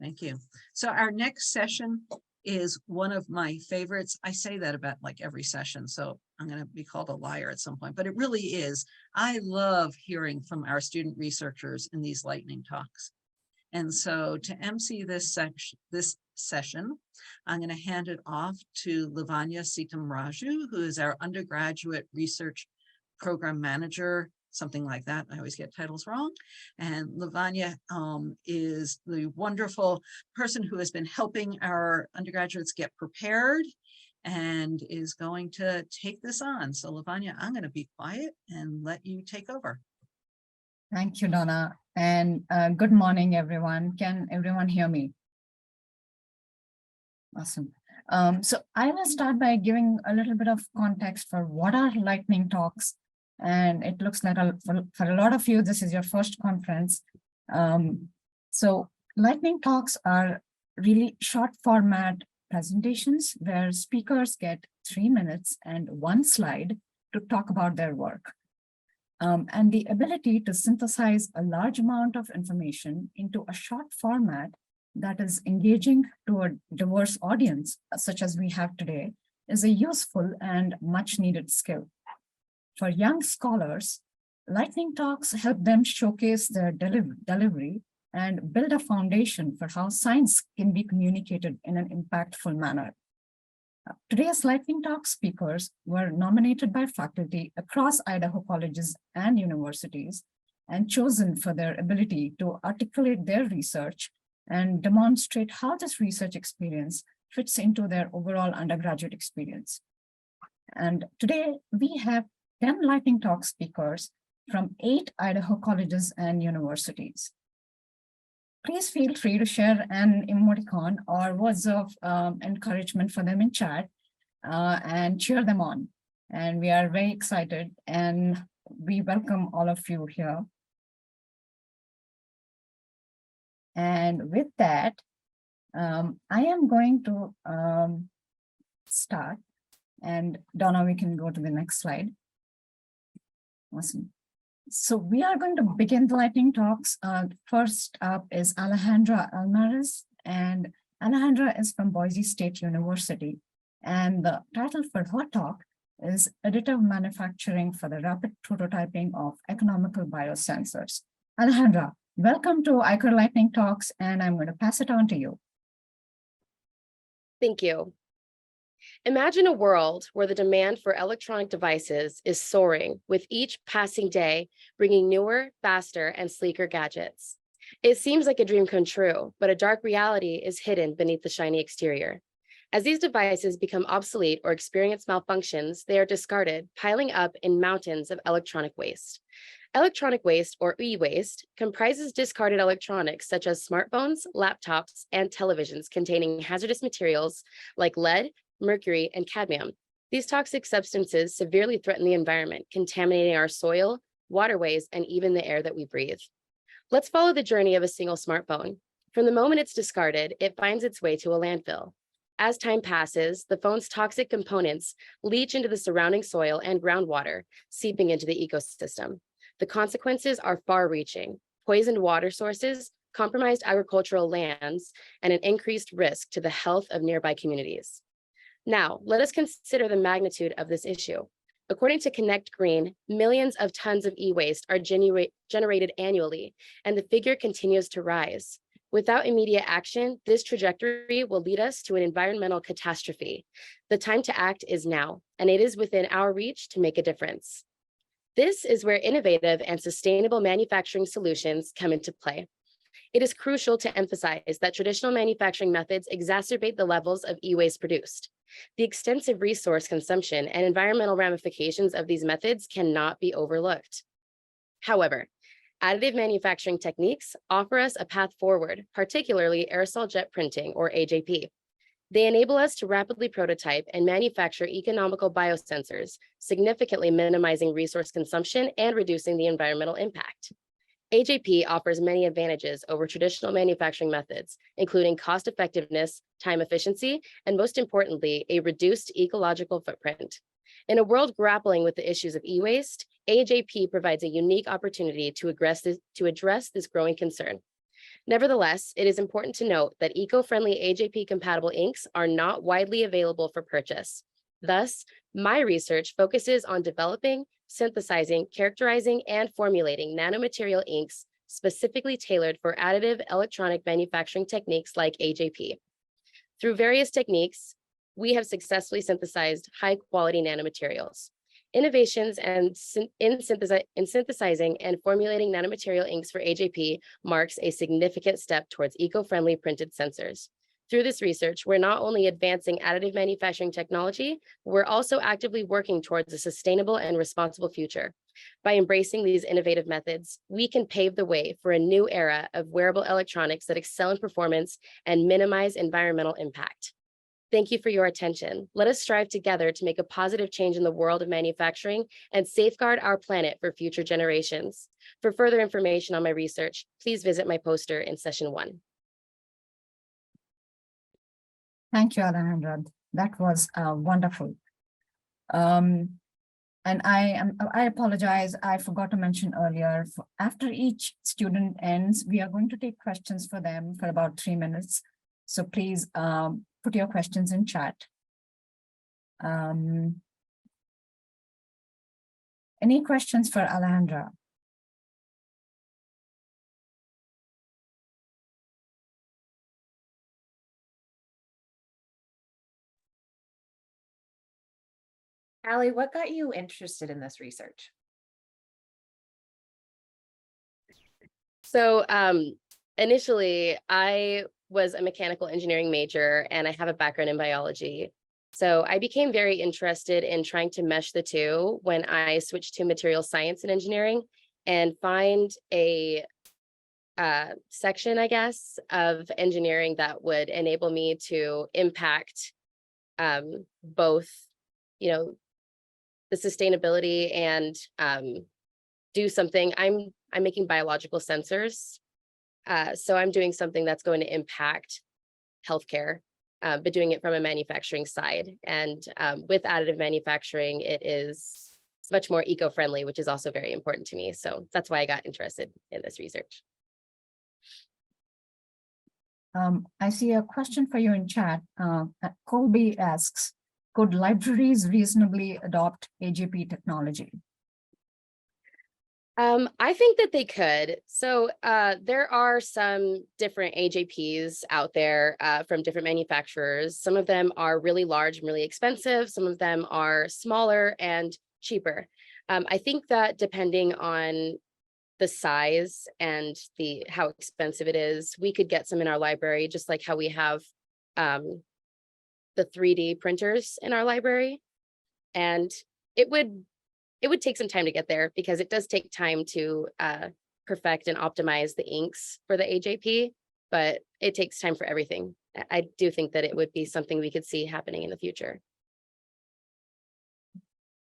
Thank you. So our next session is one of my favorites. I say that about like every session, so I'm going to be called a liar at some point, but it really is. I love hearing from our student researchers in these lightning talks. And so to MC this session, I'm going to hand it off to Lavanya Sitam-Raju, who is our undergraduate research program manager, something like that. I always get titles wrong. And Lavanya is the wonderful person who has been helping our undergraduates get prepared and is going to take this on. So Lavanya, I'm going to be quiet and let you take over. Thank you, Donna. And good morning, everyone. Can everyone hear me? Awesome. So I will start by giving a little bit of context for what are lightning talks. And it looks like for a lot of you, this is your first conference. So lightning talks are really short format presentations where speakers get 3 minutes and 1 slide to talk about their work. And the ability to synthesize a large amount of information into a short format that is engaging to a diverse audience, such as we have today, is a useful and much needed skill. For young scholars, lightning talks help them showcase their delivery and build a foundation for how science can be communicated in an impactful manner. Today's lightning talk speakers were nominated by faculty across Idaho colleges and universities and chosen for their ability to articulate their research and demonstrate how this research experience fits into their overall undergraduate experience. And today we have 10 lightning talk speakers from 8 Idaho colleges and universities. Please feel free to share an emoticon or words of encouragement for them in chat and cheer them on. And we are very excited and we welcome all of you here. And with that, I am going to start. And Donna, we can go to the next slide. Awesome. So we are going to begin the lightning talks. First up is Alejandra Almares, and Alejandra is from Boise State University. And the title for her talk is Additive Manufacturing for the Rapid Prototyping of Economical Biosensors. Alejandra, welcome to ICUR Lightning Talks, and I'm going to pass it on to you. Thank you. Imagine a world where the demand for electronic devices is soaring, with each passing day bringing newer, faster, and sleeker gadgets. It seems like a dream come true, but a dark reality is hidden beneath the shiny exterior. As these devices become obsolete or experience malfunctions, they are discarded, piling up in mountains of electronic waste. Electronic waste, or e-waste, comprises discarded electronics such as smartphones, laptops, and televisions containing hazardous materials like lead, mercury, and cadmium. These toxic substances severely threaten the environment, contaminating our soil, waterways, and even the air that we breathe. Let's follow the journey of a single smartphone. From the moment it's discarded, it finds its way to a landfill. As time passes, the phone's toxic components leach into the surrounding soil and groundwater, seeping into the ecosystem. The consequences are far-reaching: poisoned water sources, compromised agricultural lands, and an increased risk to the health of nearby communities. Now, let us consider the magnitude of this issue. According to Connect Green, millions of tons of e-waste are generated annually, and the figure continues to rise. Without immediate action, this trajectory will lead us to an environmental catastrophe. The time to act is now, and it is within our reach to make a difference. This is where innovative and sustainable manufacturing solutions come into play. It is crucial to emphasize that traditional manufacturing methods exacerbate the levels of e-waste produced. The extensive resource consumption and environmental ramifications of these methods cannot be overlooked. However, additive manufacturing techniques offer us a path forward, particularly aerosol jet printing, or AJP. They enable us to rapidly prototype and manufacture economical biosensors, significantly minimizing resource consumption and reducing the environmental impact. AJP offers many advantages over traditional manufacturing methods, including cost effectiveness, time efficiency, and most importantly, a reduced ecological footprint. In a world grappling with the issues of e-waste, AJP provides a unique opportunity to address this growing concern. Nevertheless, it is important to note that eco-friendly AJP-compatible inks are not widely available for purchase. Thus, my research focuses on developing, synthesizing, characterizing, and formulating nanomaterial inks specifically tailored for additive electronic manufacturing techniques like AJP. Through various techniques, we have successfully synthesized high-quality nanomaterials. Innovations in synthesizing and formulating nanomaterial inks for AJP marks a significant step towards eco-friendly printed sensors. Through this research, we're not only advancing additive manufacturing technology, we're also actively working towards a sustainable and responsible future. By embracing these innovative methods, we can pave the way for a new era of wearable electronics that excel in performance and minimize environmental impact. Thank you for your attention. Let us strive together to make a positive change in the world of manufacturing and safeguard our planet for future generations. For further information on my research, please visit my poster in session 1. Thank you, Alejandra. That was wonderful. And I apologize, I forgot to mention earlier, after each student ends, we are going to take questions for them for about 3 minutes. So please put your questions in chat. Any questions for Alejandra? Allie, what got you interested in this research? So initially, I was a mechanical engineering major and I have a background in biology. So I became very interested in trying to mesh the two when I switched to material science and engineering and find a section, I guess, of engineering that would enable me to impact both, you know, the sustainability and do something. I'm making biological sensors. So I'm doing something that's going to impact healthcare, but doing it from a manufacturing side. And with additive manufacturing, it is much more eco-friendly, which is also very important to me. So that's why I got interested in this research. I see a question for you in chat. Colby asks, could libraries reasonably adopt AJP technology? I think that they could. So there are some different AJPs out there from different manufacturers. Some of them are really large and really expensive. Some of them are smaller and cheaper. I think that depending on the size and how expensive it is, we could get some in our library, just like how we have the 3D printers in our library. And it would take some time to get there because it does take time to perfect and optimize the inks for the AJP, but it takes time for everything. I do think that it would be something we could see happening in the future.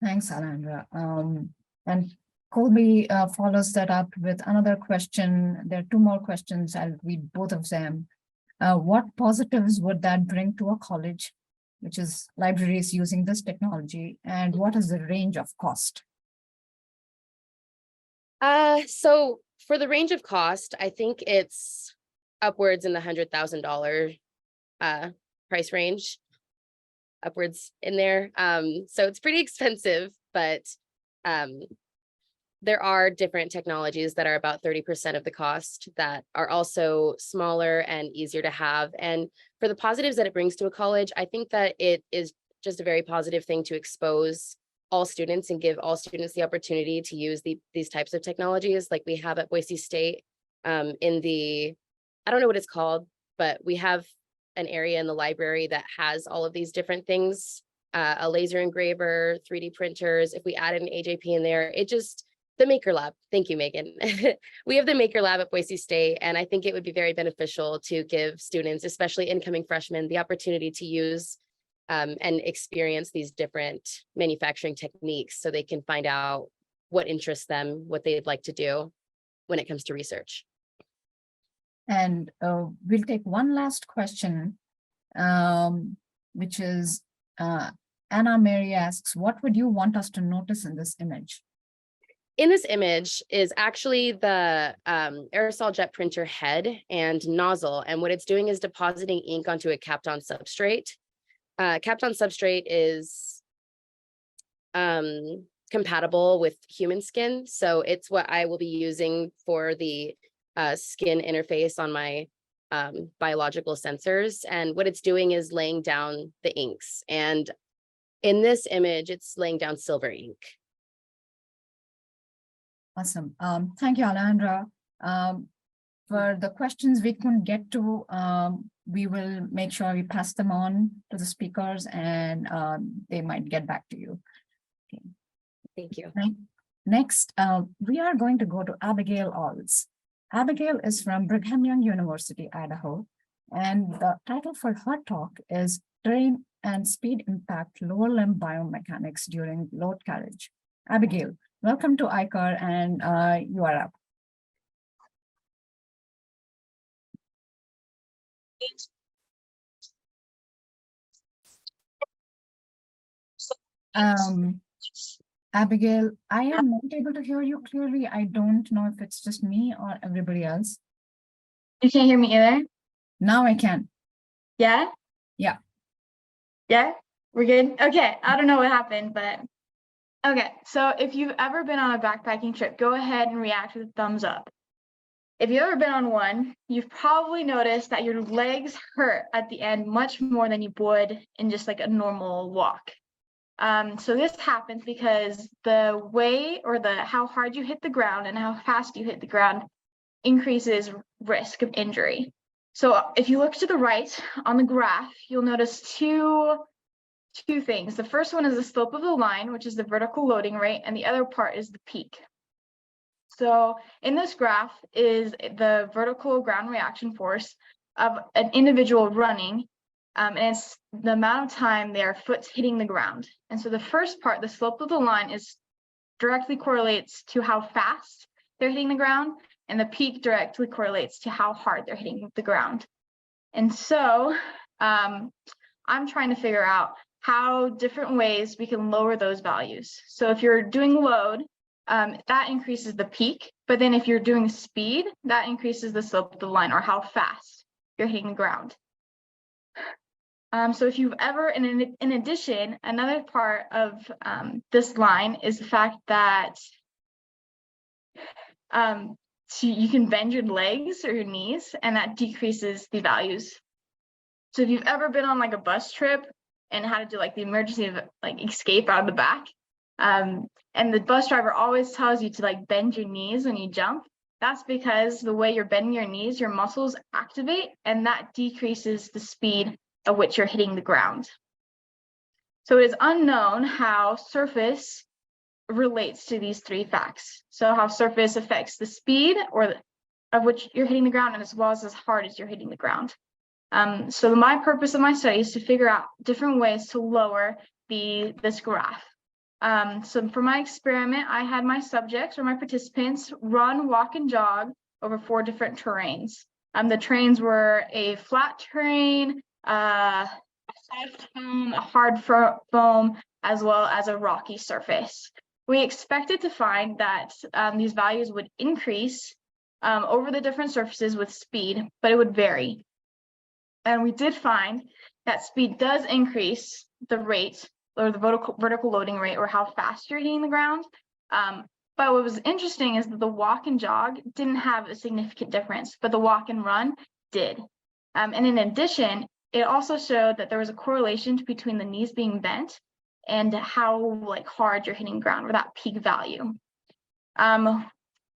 Thanks, Alejandra. And Colby follows that up with another question. There are 2 more questions. I'll read both of them. What positives would that bring to a college, which is libraries using this technology, and what is the range of cost? So for the range of cost, I think it's upwards in the $100,000 price range, upwards in there. So it's pretty expensive, but there are different technologies that are about 30% of the cost that are also smaller and easier to have. And for the positives that it brings to a college, I think that it is just a very positive thing to expose all students and give all students the opportunity to use these types of technologies like we have at Boise State in the, I don't know what it's called, but we have an area in the library that has all of these different things, a laser engraver, 3D printers. If we added an AJP in there, the Maker Lab. Thank you, Megan. We have the Maker Lab at Boise State, and I think it would be very beneficial to give students, especially incoming freshmen, the opportunity to use and experience these different manufacturing techniques so they can find out what interests them, what they'd like to do when it comes to research. And we'll take one last question, which is Anna Mary asks, what would you want us to notice in this image? in this image is actually the aerosol jet printer head and nozzle. And what it's doing is depositing ink onto a capped-on substrate. Capped-on substrate is compatible with human skin. So it's what I will be using for the skin interface on my biological sensors. And what it's doing is laying down the inks. And in this image, it's laying down silver ink. Awesome. Thank you, Alejandra. For the questions we couldn't get to, we will make sure we pass them on to the speakers, and they might get back to you. Okay. Thank you. Next, we are going to go to Abigail Alls. Abigail is from Brigham Young University, Idaho, and the title for her talk is Terrain and Speed Impact Lower Limb Biomechanics During Load Carriage. Abigail, welcome to ICUR, and you are up. Abigail, I am not able to hear you clearly. I don't know if it's just me or everybody else. You can't hear me either? Now I can. Yeah? Yeah. Yeah? We're good? Okay, I don't know what happened, but okay. So if you've ever been on a backpacking trip, go ahead and react with a thumbs up. If you've ever been on one, you've probably noticed that your legs hurt at the end much more than you would in just like a normal walk. So this happens because the way or how hard you hit the ground and how fast you hit the ground increases risk of injury. So if you look to the right on the graph, you'll notice two things. The first one is the slope of the line, which is the vertical loading rate, and the other part is the peak. So in this graph is the vertical ground reaction force of an individual running, and it's the amount of time their foot's hitting the ground. And so the first part, the slope of the line, is directly correlates to how fast they're hitting the ground, and the peak directly correlates to how hard they're hitting the ground. And so I'm trying to figure out how different ways we can lower those values. So if you're doing load, that increases the peak, but then if you're doing speed, that increases the slope of the line or how fast you're hitting the ground. So if you've ever, in addition, another part of this line is the fact that so you can bend your legs or your knees, and that decreases the values. So if you've ever been on like a bus trip and had to do like the emergency of like escape out of the back, and the bus driver always tells you to like bend your knees when you jump, that's because the way you're bending your knees, your muscles activate, and that decreases the speed at which you're hitting the ground. So it is unknown how surface relates to these three facts. So how surface affects the speed of which you're hitting the ground, and as well as hard as you're hitting the ground. So my purpose of my study is to figure out different ways to lower this graph. So for my experiment, I had my subjects or my participants run, walk, and jog over 4 different terrains. The terrains were a flat terrain, a soft foam, a hard foam, as well as a rocky surface. We expected to find that these values would increase over the different surfaces with speed, but it would vary. And we did find that speed does increase the rate or the vertical loading rate or how fast you're hitting the ground. But what was interesting is that the walk and jog didn't have a significant difference, but the walk and run did. And in addition, it also showed that there was a correlation between the knees being bent and how hard you're hitting ground, or that peak value.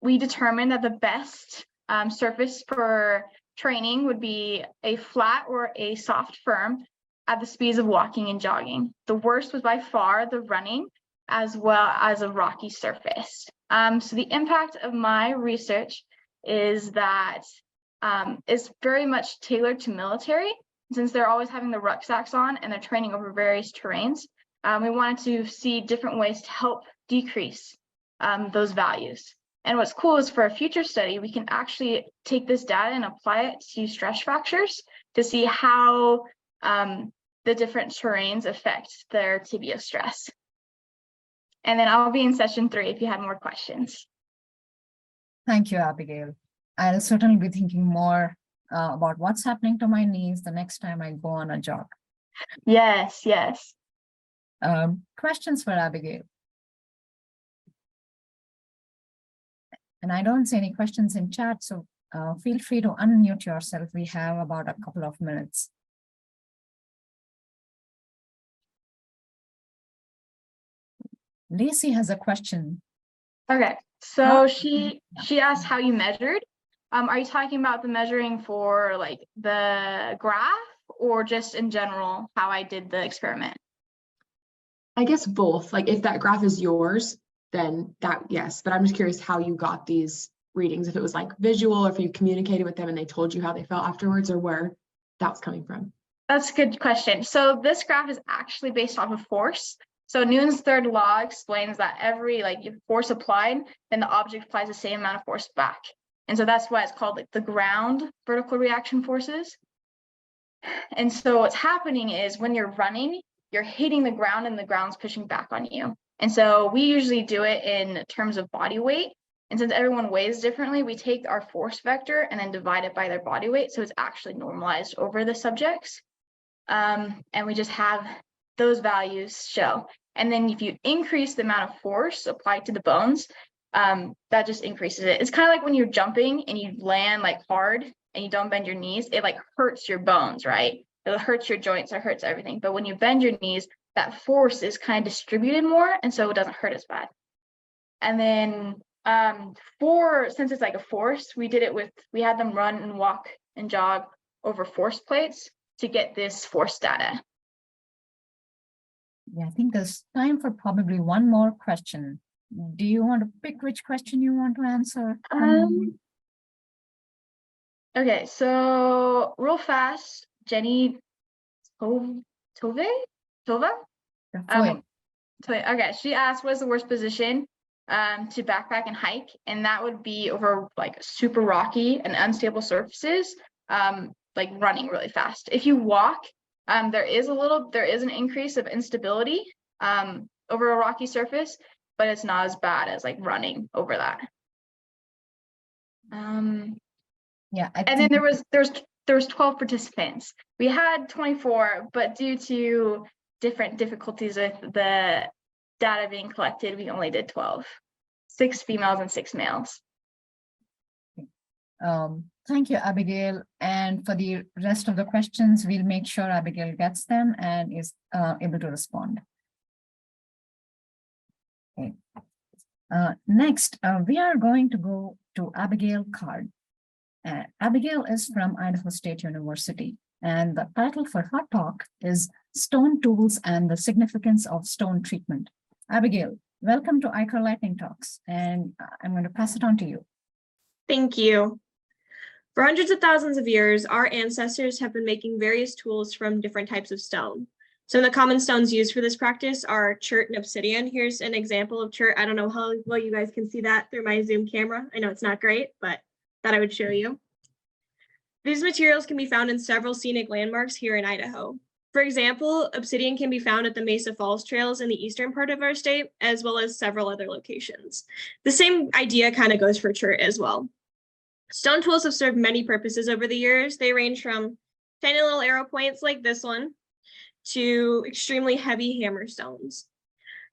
We determined that the best surface for training would be a flat or a soft firm at the speeds of walking and jogging. The worst was by far the running, as well as a rocky surface. So the impact of my research is that it's very much tailored to military, since they're always having the rucksacks on and they're training over various terrains. We wanted to see different ways to help decrease those values. And what's cool is for a future study, we can actually take this data and apply it to stress fractures to see how the different terrains affect their tibia stress. And then I'll be in session 3 if you have more questions. Thank you, Abigail. I'll certainly be thinking more about what's happening to my knees the next time I go on a jog. Yes, yes. Questions for Abigail? And I don't see any questions in chat, so feel free to unmute yourself. We have about a couple of minutes. Lacey has a question. Okay, so How- she asked how you measured. Are you talking about the measuring for like the graph or just in general how I did the experiment? I guess both. Like if that graph is yours, then that, yes, but I'm just curious how you got these readings, if it was like visual or if you communicated with them and they told you how they felt afterwards or where that was coming from. That's a good question. So this graph is actually based off of force. So Newton's third law explains that every force applied, then the object applies the same amount of force back. And so that's why it's called like the ground vertical reaction forces. And so what's happening is when you're running, you're hitting the ground and the ground's pushing back on you. And so we usually do it in terms of body weight. And since everyone weighs differently, we take our force vector and then divide it by their body weight. So it's actually normalized over the subjects. And we just have those values show. And then if you increase the amount of force applied to the bones, that just increases it. It's kind of like when you're jumping and you land like hard and you don't bend your knees, it like hurts your bones, right? It hurts your joints, it hurts everything. But when you bend your knees, that force is kind of distributed more, and so it doesn't hurt as bad. And then since it's like a force, we had them run and walk and jog over force plates to get this force data. Yeah, I think there's time for probably one more question. Do you want to pick which question you want to answer? Okay, so real fast, Jenny Tova? Okay, she asked what's the worst position to backpack and hike, and that would be over like super rocky and unstable surfaces, like running really fast. If you walk, there is an increase of instability over a rocky surface, but it's not as bad as like running over that. Yeah, and then there was 12 participants. We had 24, but due to different difficulties with the data being collected, we only did 12. 6 females and 6 males. Thank you, Abigail. And for the rest of the questions, we'll make sure Abigail gets them and is able to respond. Okay. Next, we are going to go to Abigail Card. Abigail is from Idaho State University, and the title for her talk is Stone Tools and the Significance of Stone Treatment. Abigail, welcome to ICUR Lightning Talks, and I'm going to pass it on to you. Thank you. For hundreds of thousands of years, our ancestors have been making various tools from different types of stone. Some of the common stones used for this practice are chert and obsidian. Here's an example of chert. I don't know how well you guys can see that through my Zoom camera. I know it's not great, but thought I would show you. These materials can be found in several scenic landmarks here in Idaho. For example, obsidian can be found at the Mesa Falls trails in the eastern part of our state, as well as several other locations. The same idea kind of goes for chert as well. Stone tools have served many purposes over the years. They range from tiny little arrow points like this one to extremely heavy hammer stones.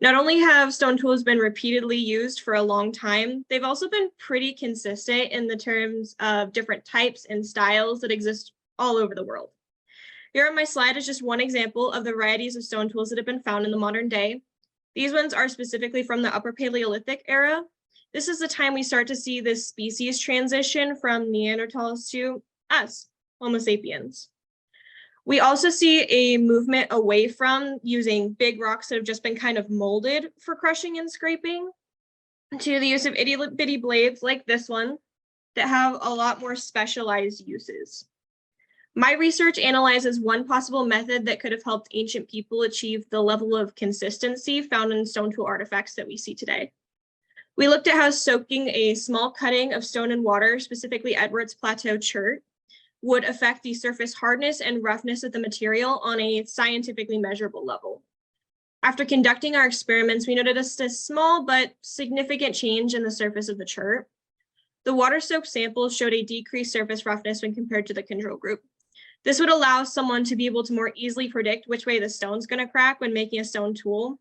Not only have stone tools been repeatedly used for a long time, they've also been pretty consistent in the terms of different types and styles that exist all over the world. Here on my slide is just one example of the varieties of stone tools that have been found in the modern day. These ones are specifically from the Upper Paleolithic era. This is the time we start to see this species transition from Neanderthals to us, Homo sapiens. We also see a movement away from using big rocks that have just been kind of molded for crushing and scraping to the use of itty bitty blades like this one that have a lot more specialized uses. My research analyzes one possible method that could have helped ancient people achieve the level of consistency found in stone tool artifacts that we see today. We looked at how soaking a small cutting of stone in water, specifically Edwards Plateau chert, would affect the surface hardness and roughness of the material on a scientifically measurable level. After conducting our experiments, we noticed a small but significant change in the surface of the chert. The water-soaked samples showed a decreased surface roughness when compared to the control group. This would allow someone to be able to more easily predict which way the stone's going to crack when making a stone tool.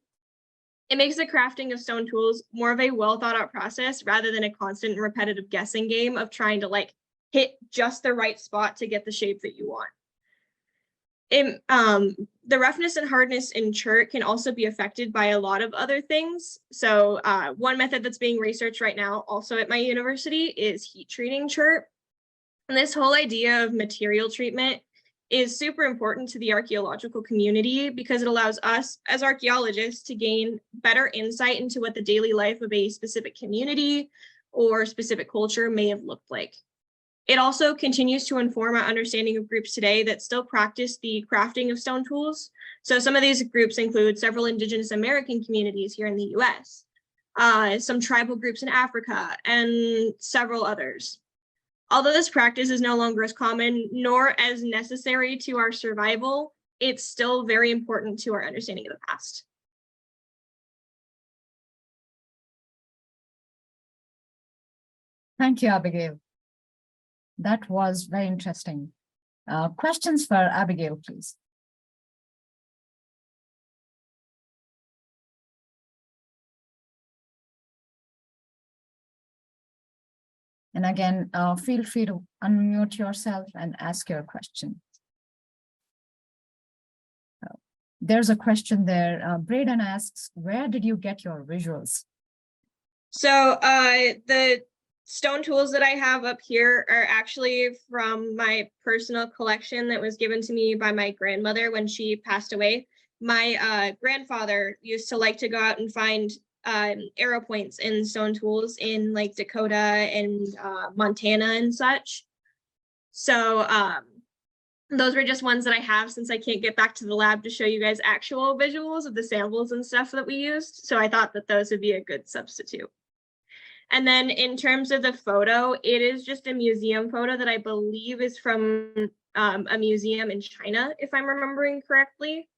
It makes the crafting of stone tools more of a well thought out process rather than a constant and repetitive guessing game of trying to like hit just the right spot to get the shape that you want. The roughness and hardness in chert can also be affected by a lot of other things. So one method that's being researched right now also at my university is heat treating chert. And this whole idea of material treatment is super important to the archaeological community because it allows us as archaeologists to gain better insight into what the daily life of a specific community or specific culture may have looked like. It also continues to inform our understanding of groups today that still practice the crafting of stone tools. So some of these groups include several Indigenous American communities here in the US, some tribal groups in Africa, and several others. Although this practice is no longer as common nor as necessary to our survival, it's still very important to our understanding of the past. Thank you, Abigail. That was very interesting. Questions for Abigail, please. And again, feel free to unmute yourself and ask your question. There's a question there. Braden asks, where did you get your visuals? So the stone tools that I have up here are actually from my personal collection that was given to me by my grandmother when she passed away. My grandfather used to like to go out and find arrow points in stone tools in like Dakota and Montana and such. So those were just ones that I have since I can't get back to the lab to show you guys actual visuals of the samples and stuff that we used. So I thought that those would be a good substitute. And then in terms of the photo, it is just a museum photo that I believe is from a museum in China, if I'm remembering correctly.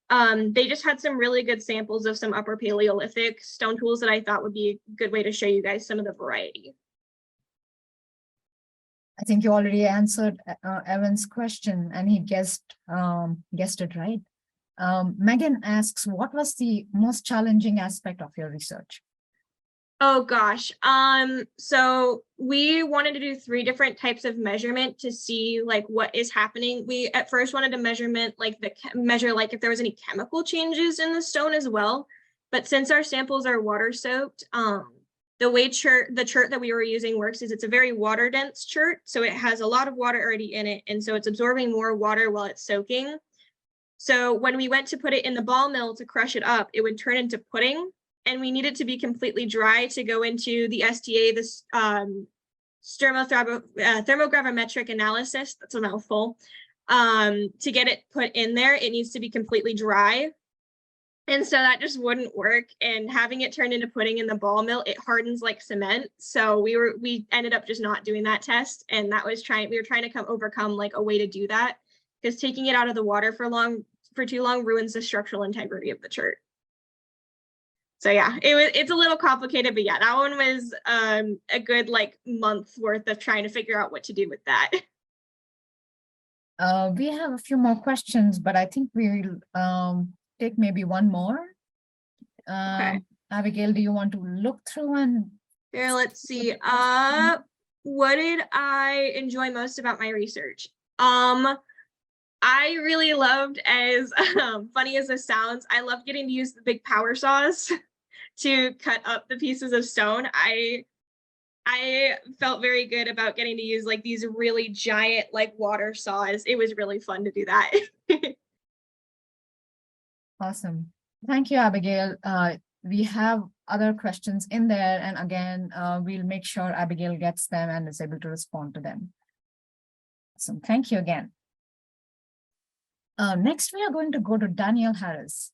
They just had some really good samples of some upper Paleolithic stone tools that I thought would be a good way to show you guys some of the variety. I think you already answered Evan's question and he guessed it right. Megan asks, what was the most challenging aspect of your research? Oh gosh. So we wanted to do 3 different types of measurement to see like what is happening. We at first wanted to measure like if there was any chemical changes in the stone as well. But since our samples are water soaked, the way the chert that we were using works is it's a very water dense chert. So it has a lot of water already in it. And so it's absorbing more water while it's soaking. So when we went to put it in the ball mill to crush it up, it would turn into pudding. And we need it to be completely dry to go into the STA, this thermogravimetric analysis, that's a mouthful. To get it put in there, it needs to be completely dry. And so that just wouldn't work. And having it turned into pudding in the ball mill, it hardens like cement. So we ended up just not doing that test. And that was we were trying to overcome like a way to do that, because taking it out of the water for too long ruins the structural integrity of the chert. So yeah, it's a little complicated, but yeah, that one was a good like month worth of trying to figure out what to do with that. We have a few more questions, but I think we'll take maybe one more. Okay. Abigail, do you want to look through and? Here, let's see. What did I enjoy most about my research? I really loved, as funny as this sounds, I loved getting to use the big power saws to cut up the pieces of stone. I felt very good about getting to use like these really giant like water saws. It was really fun to do that. Awesome. Thank you, Abigail. We have other questions in there, and again, we'll make sure Abigail gets them and is able to respond to them. Awesome. Thank you again. Next, we are going to go to Daniel Harris.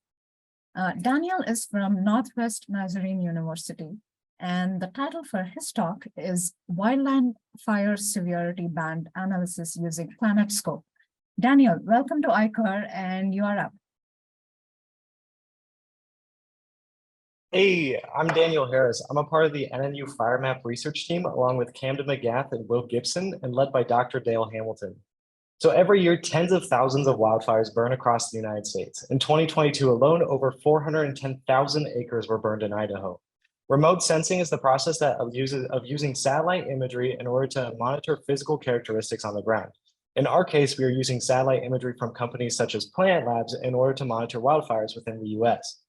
Daniel is from Northwest Nazarene University, and the title for his talk is Wildland Fire Severity Band Analysis Using PlanetScope. Daniel, welcome to ICUR, and you are up. Hey, I'm Daniel Harris. I'm a part of the NNU Fire Map research team, along with Camden McGath and Will Gibson, and led by Dr. Dale Hamilton. So every year, tens of thousands of wildfires burn across the United States. In 2022 alone, over 410,000 acres were burned in Idaho. Remote sensing is the process of using satellite imagery in order to monitor physical characteristics on the ground. In our case, we are using satellite imagery from companies such as Planet Labs in order to monitor wildfires within the US.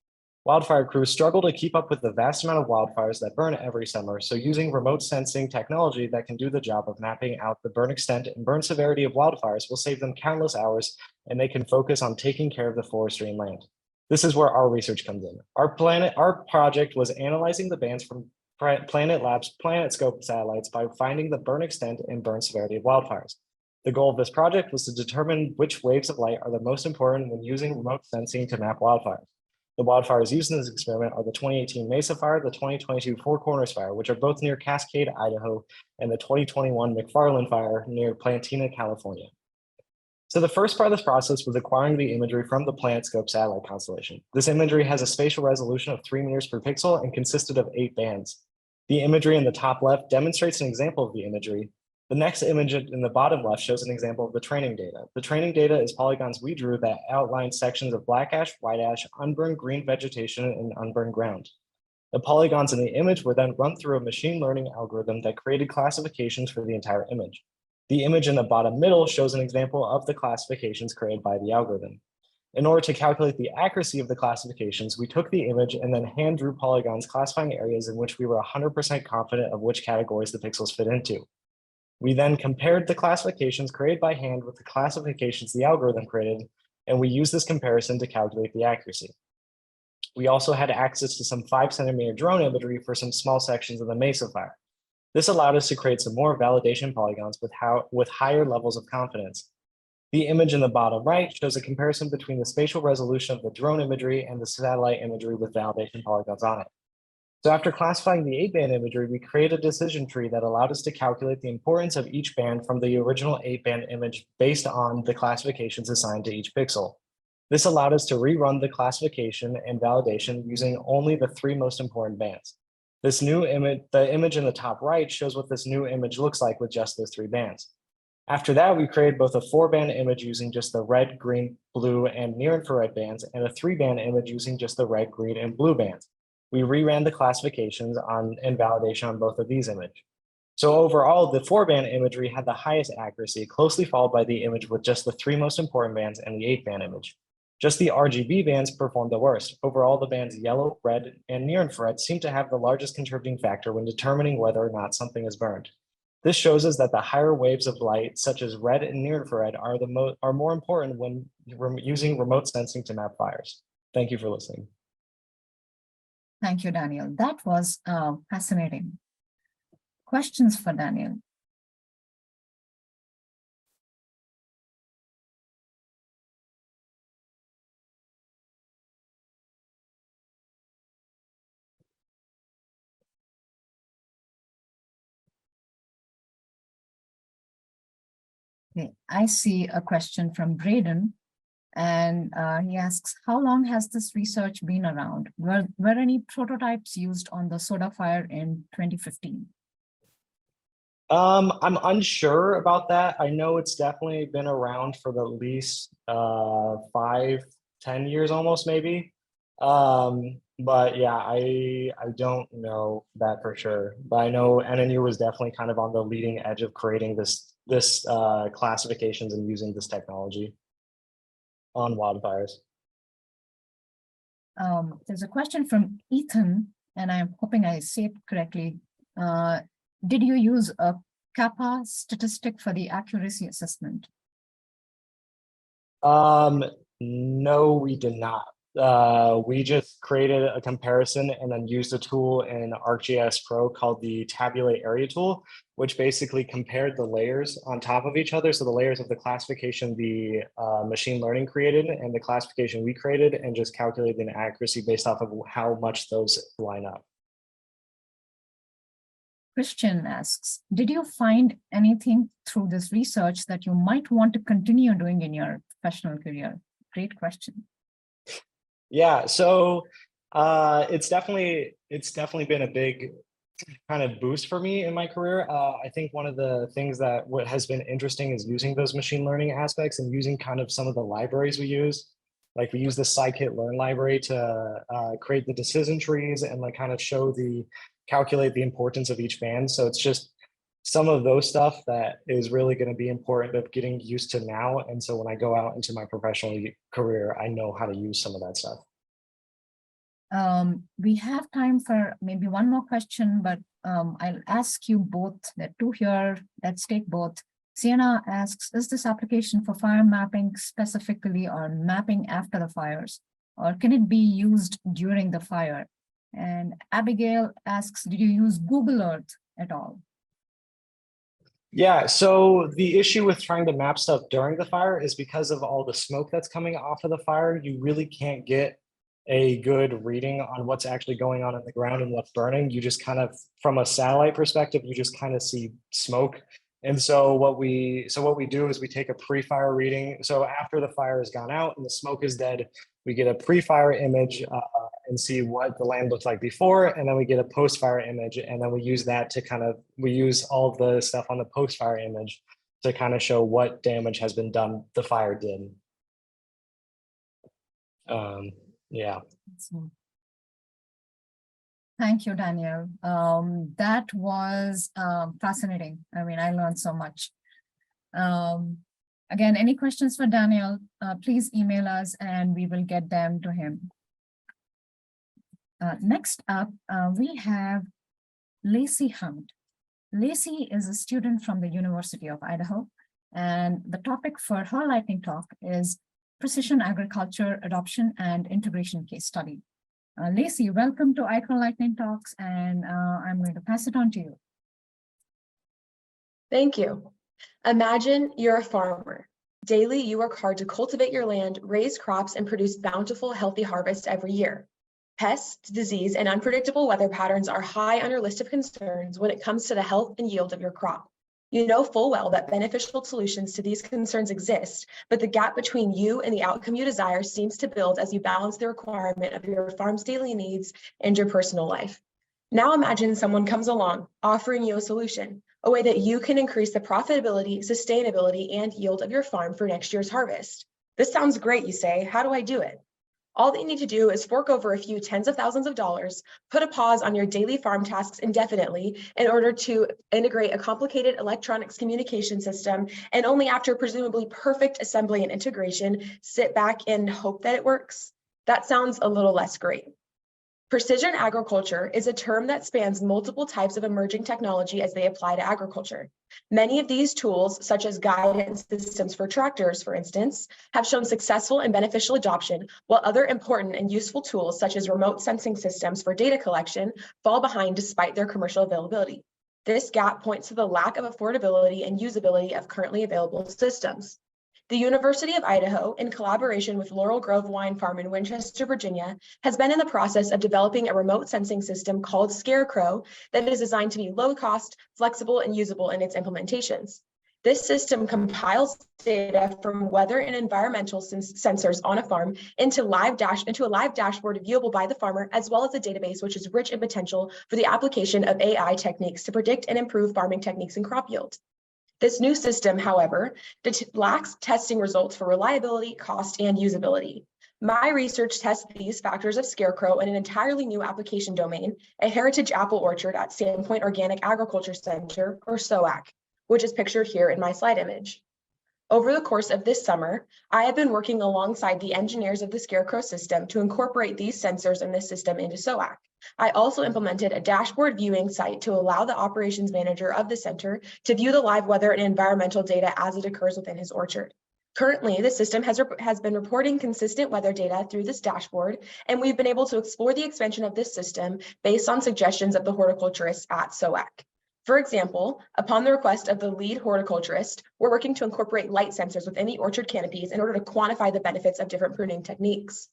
Wildfire crews struggle to keep up with the vast amount of wildfires that burn every summer, so using remote sensing technology that can do the job of mapping out the burn extent and burn severity of wildfires will save them countless hours, and they can focus on taking care of the forestry and land. This is where our research comes in. Our project was analyzing the bands from Planet Labs' PlanetScope satellites by finding the burn extent and burn severity of wildfires. The goal of this project was to determine which waves of light are the most important when using remote sensing to map wildfires. The wildfires used in this experiment are the 2018 Mesa Fire, the 2022 Four Corners Fire, which are both near Cascade, Idaho, and the 2021 McFarland Fire near Plantina, California. So the first part of this process was acquiring the imagery from the PlanetScope satellite constellation. This imagery has a spatial resolution of 3 meters per pixel and consisted of 8 bands. The imagery in the top left demonstrates an example of the imagery. The next image in the bottom left shows an example of the training data. The training data is polygons we drew that outline sections of black ash, white ash, unburned green vegetation, and unburned ground. The polygons in the image were then run through a machine learning algorithm that created classifications for the entire image. The image in the bottom middle shows an example of the classifications created by the algorithm. In order to calculate the accuracy of the classifications, we took the image and then hand drew polygons classifying areas in which we were 100% confident of which categories the pixels fit into. We then compared the classifications created by hand with the classifications the algorithm created, and we used this comparison to calculate the accuracy. We also had access to some 5-centimeter drone imagery for some small sections of the Mesa Fire. This allowed us to create some more validation polygons with higher levels of confidence. The image in the bottom right shows a comparison between the spatial resolution of the drone imagery and the satellite imagery with validation polygons on it. So after classifying the 8-band imagery, we created a decision tree that allowed us to calculate the importance of each band from the original 8-band image based on the classifications assigned to each pixel. This allowed us to rerun the classification and validation using only the 3 most important bands. This new image, the image in the top right, shows what this new image looks like with just those 3 bands. After that, we created both a 4-band image using just the red, green, blue, and near-infrared bands, and a 3-band image using just the red, green, and blue bands. We reran the classifications and validation on both of these images. So overall, the 4-band imagery had the highest accuracy, closely followed by the image with just the 3 most important bands and the 8-band image. Just the RGB bands performed the worst. Overall, the bands yellow, red, and near-infrared seem to have the largest contributing factor when determining whether or not something is burned. This shows us that the higher waves of light, such as red and near-infrared, are more important when using remote sensing to map fires. Thank you for listening. Thank you, Daniel. That was fascinating. Questions for Daniel? Okay, I see a question from Braden, and he asks, how long has this research been around? Were any prototypes used on the soda fire in 2015? I'm unsure about that. I know it's definitely been around for at least 5-10 years almost, maybe. But yeah, I don't know that for sure. But I know NNU was definitely kind of on the leading edge of creating this classifications and using this technology on wildfires. There's a question from Ethan, and I'm hoping I say it correctly. Did you use a kappa statistic for the accuracy assessment? No, we did not. We just created a comparison and then used a tool in ArcGIS Pro called the Tabulate Area tool, which basically compared the layers on top of each other. So the layers of the classification the machine learning created and the classification we created, and just calculated an accuracy based off of how much those line up. Christian asks, did you find anything through this research that you might want to continue doing in your professional career? Great question. Yeah, so It's definitely been a big kind of boost for me in my career. I think one of the things that what has been interesting is using those machine learning aspects and using kind of some of the libraries we use. Like we use the scikit-learn library to create the decision trees and like kind of calculate the importance of each band. So it's just some of those stuff that is really going to be important of getting used to now. And so when I go out into my professional career, I know how to use some of that stuff. We have time for maybe one more question, but I'll ask you both. There are two here. Let's take both. Sienna asks, is this application for fire mapping specifically or mapping after the fires, or can it be used during the fire? And Abigail asks, did you use Google Earth at all? Yeah, so the issue with trying to map stuff during the fire is because of all the smoke that's coming off of the fire, you really can't get a good reading on what's actually going on the ground and what's burning. You just kind of, from a satellite perspective, you just kind of see smoke. And so what we do is we take a pre-fire reading. So after the fire has gone out and the smoke is dead, we get a pre-fire image and see what the land looked like before, and then we get a post-fire image, and then we use that to we use all of the stuff on the post-fire image to kind of show what damage has been done, the fire did. Yeah. Thank you, Daniel. That was fascinating. I mean, I learned so much. Again, any questions for Daniel, please email us and we will get them to him. Next up, we have Lacey Hunt. Lacey is a student from the University of Idaho, and the topic for her lightning talk is Precision Agriculture Adoption and Integration Case Study. Lacey, welcome to ICUR Lightning Talks, and I'm going to pass it on to you. Thank you. Imagine you're a farmer. Daily, you work hard to cultivate your land, raise crops, and produce bountiful, healthy harvests every year. Pests, disease, and unpredictable weather patterns are high on your list of concerns when it comes to the health and yield of your crop. You know full well that beneficial solutions to these concerns exist, but the gap between you and the outcome you desire seems to build as you balance the requirement of your farm's daily needs and your personal life. Now imagine someone comes along offering you a solution, a way that you can increase the profitability, sustainability, and yield of your farm for next year's harvest. This sounds great, you say. How do I do it? All that you need to do is fork over a few tens of thousands of dollars, put a pause on your daily farm tasks indefinitely in order to integrate a complicated electronics communication system, and only after presumably perfect assembly and integration, sit back and hope that it works. That sounds a little less great. Precision agriculture is a term that spans multiple types of emerging technology as they apply to agriculture. Many of these tools, such as guidance systems for tractors, for instance, have shown successful and beneficial adoption, while other important and useful tools, such as remote sensing systems for data collection, fall behind despite their commercial availability. This gap points to the lack of affordability and usability of currently available systems. The University of Idaho, in collaboration with Laurel Grove Wine Farm in Winchester, Virginia, has been in the process of developing a remote sensing system called Scarecrow that is designed to be low cost, flexible, and usable in its implementations. This system compiles data from weather and environmental sensors on a farm into a live dashboard viewable by the farmer, as well as a database which is rich in potential for the application of AI techniques to predict and improve farming techniques and crop yield. This new system, however, lacks testing results for reliability, cost, and usability. My research tests these factors of Scarecrow in an entirely new application domain, a heritage apple orchard at Sandpoint Organic Agriculture Center, or SOAC, which is pictured here in my slide image. Over the course of this summer, I have been working alongside the engineers of the Scarecrow system to incorporate these sensors in this system into SOAC. I also implemented a dashboard viewing site to allow the operations manager of the center to view the live weather and environmental data as it occurs within his orchard. Currently, the system has been reporting consistent weather data through this dashboard, and we've been able to explore the expansion of this system based on suggestions of the horticulturists at SOAC. For example, upon the request of the lead horticulturist, we're working to incorporate light sensors within the orchard canopies in order to quantify the benefits of different pruning techniques.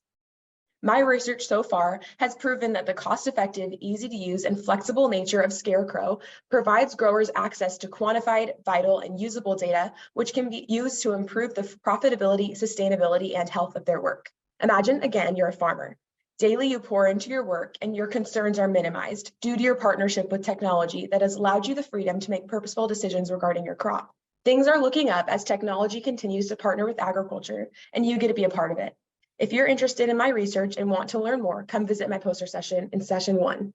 My research so far has proven that the cost-effective, easy-to-use, and flexible nature of Scarecrow provides growers access to quantified, vital, and usable data, which can be used to improve the profitability, sustainability, and health of their work. Imagine, again, you're a farmer. Daily, you pour into your work and your concerns are minimized due to your partnership with technology that has allowed you the freedom to make purposeful decisions regarding your crop. Things are looking up as technology continues to partner with agriculture, and you get to be a part of it. If you're interested in my research and want to learn more, come visit my poster session in session 1.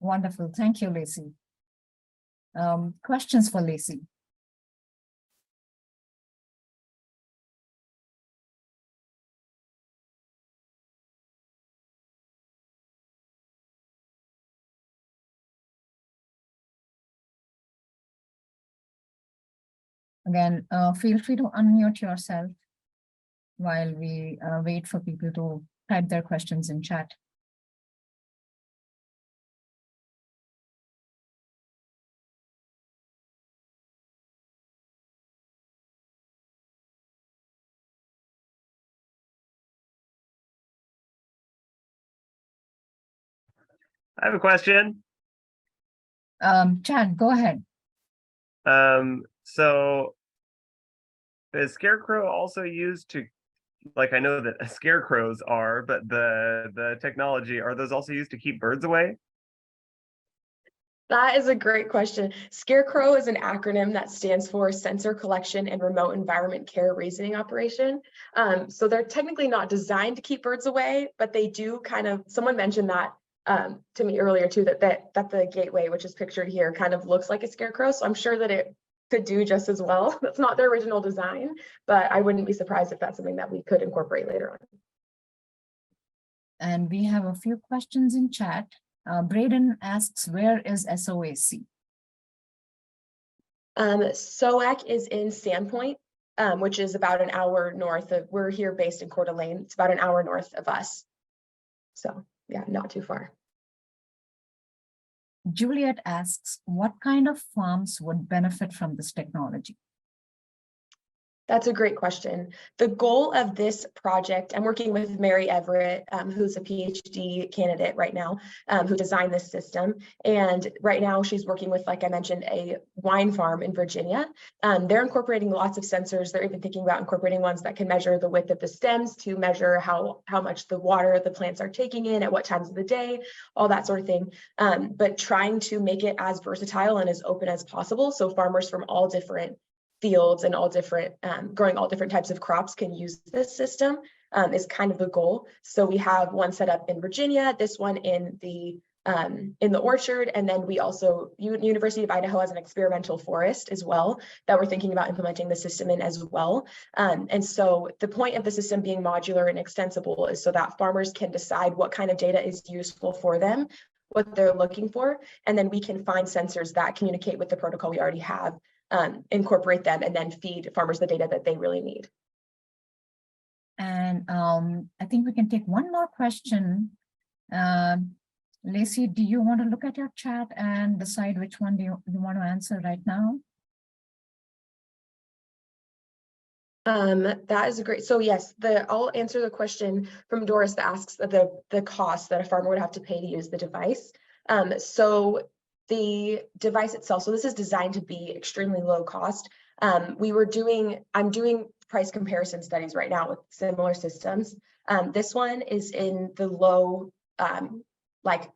Wonderful. Thank you, Lacey. Questions for Lacey? Again, feel free to unmute yourself while we wait for people to type their questions in chat. I have a question. Chad, go ahead. So is Scarecrow also used to, like, I know that scarecrows are, but the technology, are those also used to keep birds away? That is a great question. SCARECROW is an acronym that stands for Sensor Collection and Remote Environment Care Reasoning Operation. So they're technically not designed to keep birds away, but they do kind of, someone mentioned that to me earlier too, that the gateway, which is pictured here, kind of looks like a scarecrow. So I'm sure that it could do just as well. That's not their original design, but I wouldn't be surprised if that's something that we could incorporate later on. And we have a few questions in chat. Braden asks, where is SOAC? SOAC is in Sandpoint, which is about an hour north of, we're here based in Coeur d'Alene. It's about an hour north of us. So yeah, not too far. Juliet asks, what kind of farms would benefit from this technology? That's a great question. The goal of this project, I'm working with Mary Everett, who's a PhD candidate right now, who designed this system. And right now she's working with, like I mentioned, a wine farm in Virginia. They're incorporating lots of sensors. They're even thinking about incorporating ones that can measure the width of the stems to measure how much the water the plants are taking in at what times of the day, all that sort of thing. But trying to make it as versatile and as open as possible so farmers from all different fields and all different, growing all different types of crops can use this system is kind of the goal. So we have one set up in Virginia, this one in the orchard, and then we also, University of Idaho has an experimental forest as well that we're thinking about implementing the system in as well. And so the point of the system being modular and extensible is so that farmers can decide what kind of data is useful for them, what they're looking for, and then we can find sensors that communicate with the protocol we already have, incorporate them, and then feed farmers the data that they really need. And I think we can take one more question. Lacey, do you want to look at your chat and decide which one do you want to answer right now? That is great. So yes, I'll answer the question from Doris that asks the cost that a farmer would have to pay to use the device. So the device itself, so this is designed to be extremely low cost. I'm doing price comparison studies right now with similar systems. This one is in the low,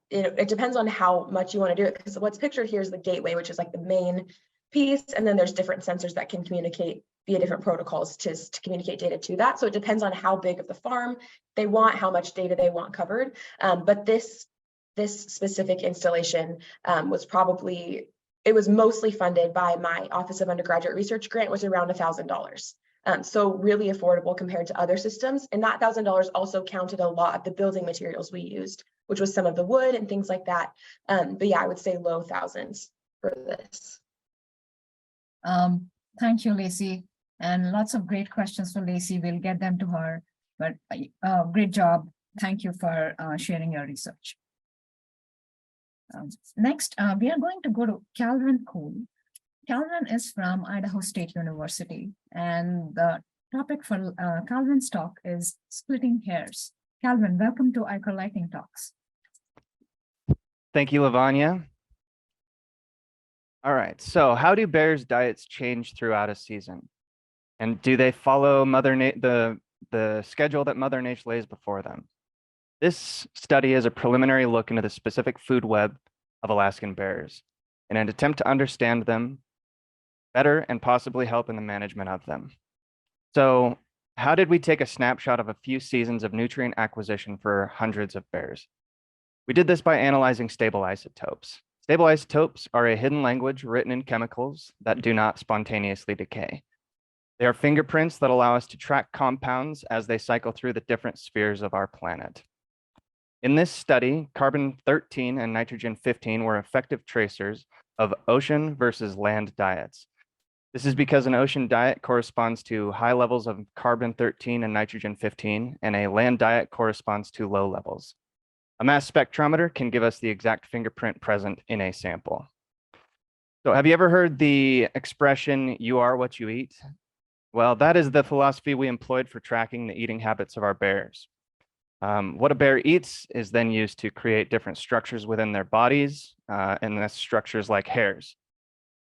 it depends on how much you want to do it, because what's pictured here is the gateway, which is like the main piece, and then there's different sensors that can communicate via different protocols to communicate data to that. So it depends on how big of the farm they want, how much data they want covered. But this specific installation was mostly funded by my Office of Undergraduate Research grant, was around $1,000. So really affordable compared to other systems. And that $1,000 also counted a lot of the building materials we used, which was some of the wood and things like that. But yeah, I would say low thousands for this. Thank you, Lacey. And lots of great questions for Lacey. We'll get them to her, but great job. Thank you for sharing your research. Next, we are going to go to Calvin Cool. Calvin is from Idaho State University, and the topic for Calvin's talk is splitting hairs. Calvin, welcome to ICUR Lightning Talks. Thank you, Lavanya. All right, so how do bears' diets change throughout a season? And do they follow the schedule that Mother Nature lays before them? This study is a preliminary look into the specific food web of Alaskan bears in an attempt to understand them better and possibly help in the management of them. So how did we take a snapshot of a few seasons of nutrient acquisition for hundreds of bears? We did this by analyzing stable isotopes. Stable isotopes are a hidden language written in chemicals that do not spontaneously decay. They are fingerprints that allow us to track compounds as they cycle through the different spheres of our planet. In this study, carbon-13 and nitrogen-15 were effective tracers of ocean versus land diets. This is because an ocean diet corresponds to high levels of carbon-13 and nitrogen-15, and a land diet corresponds to low levels. A mass spectrometer can give us the exact fingerprint present in a sample. So have you ever heard the expression, "you are what you eat"? Well, that is the philosophy we employed for tracking the eating habits of our bears. What a bear eats is then used to create different structures within their bodies, and that's structures like hairs.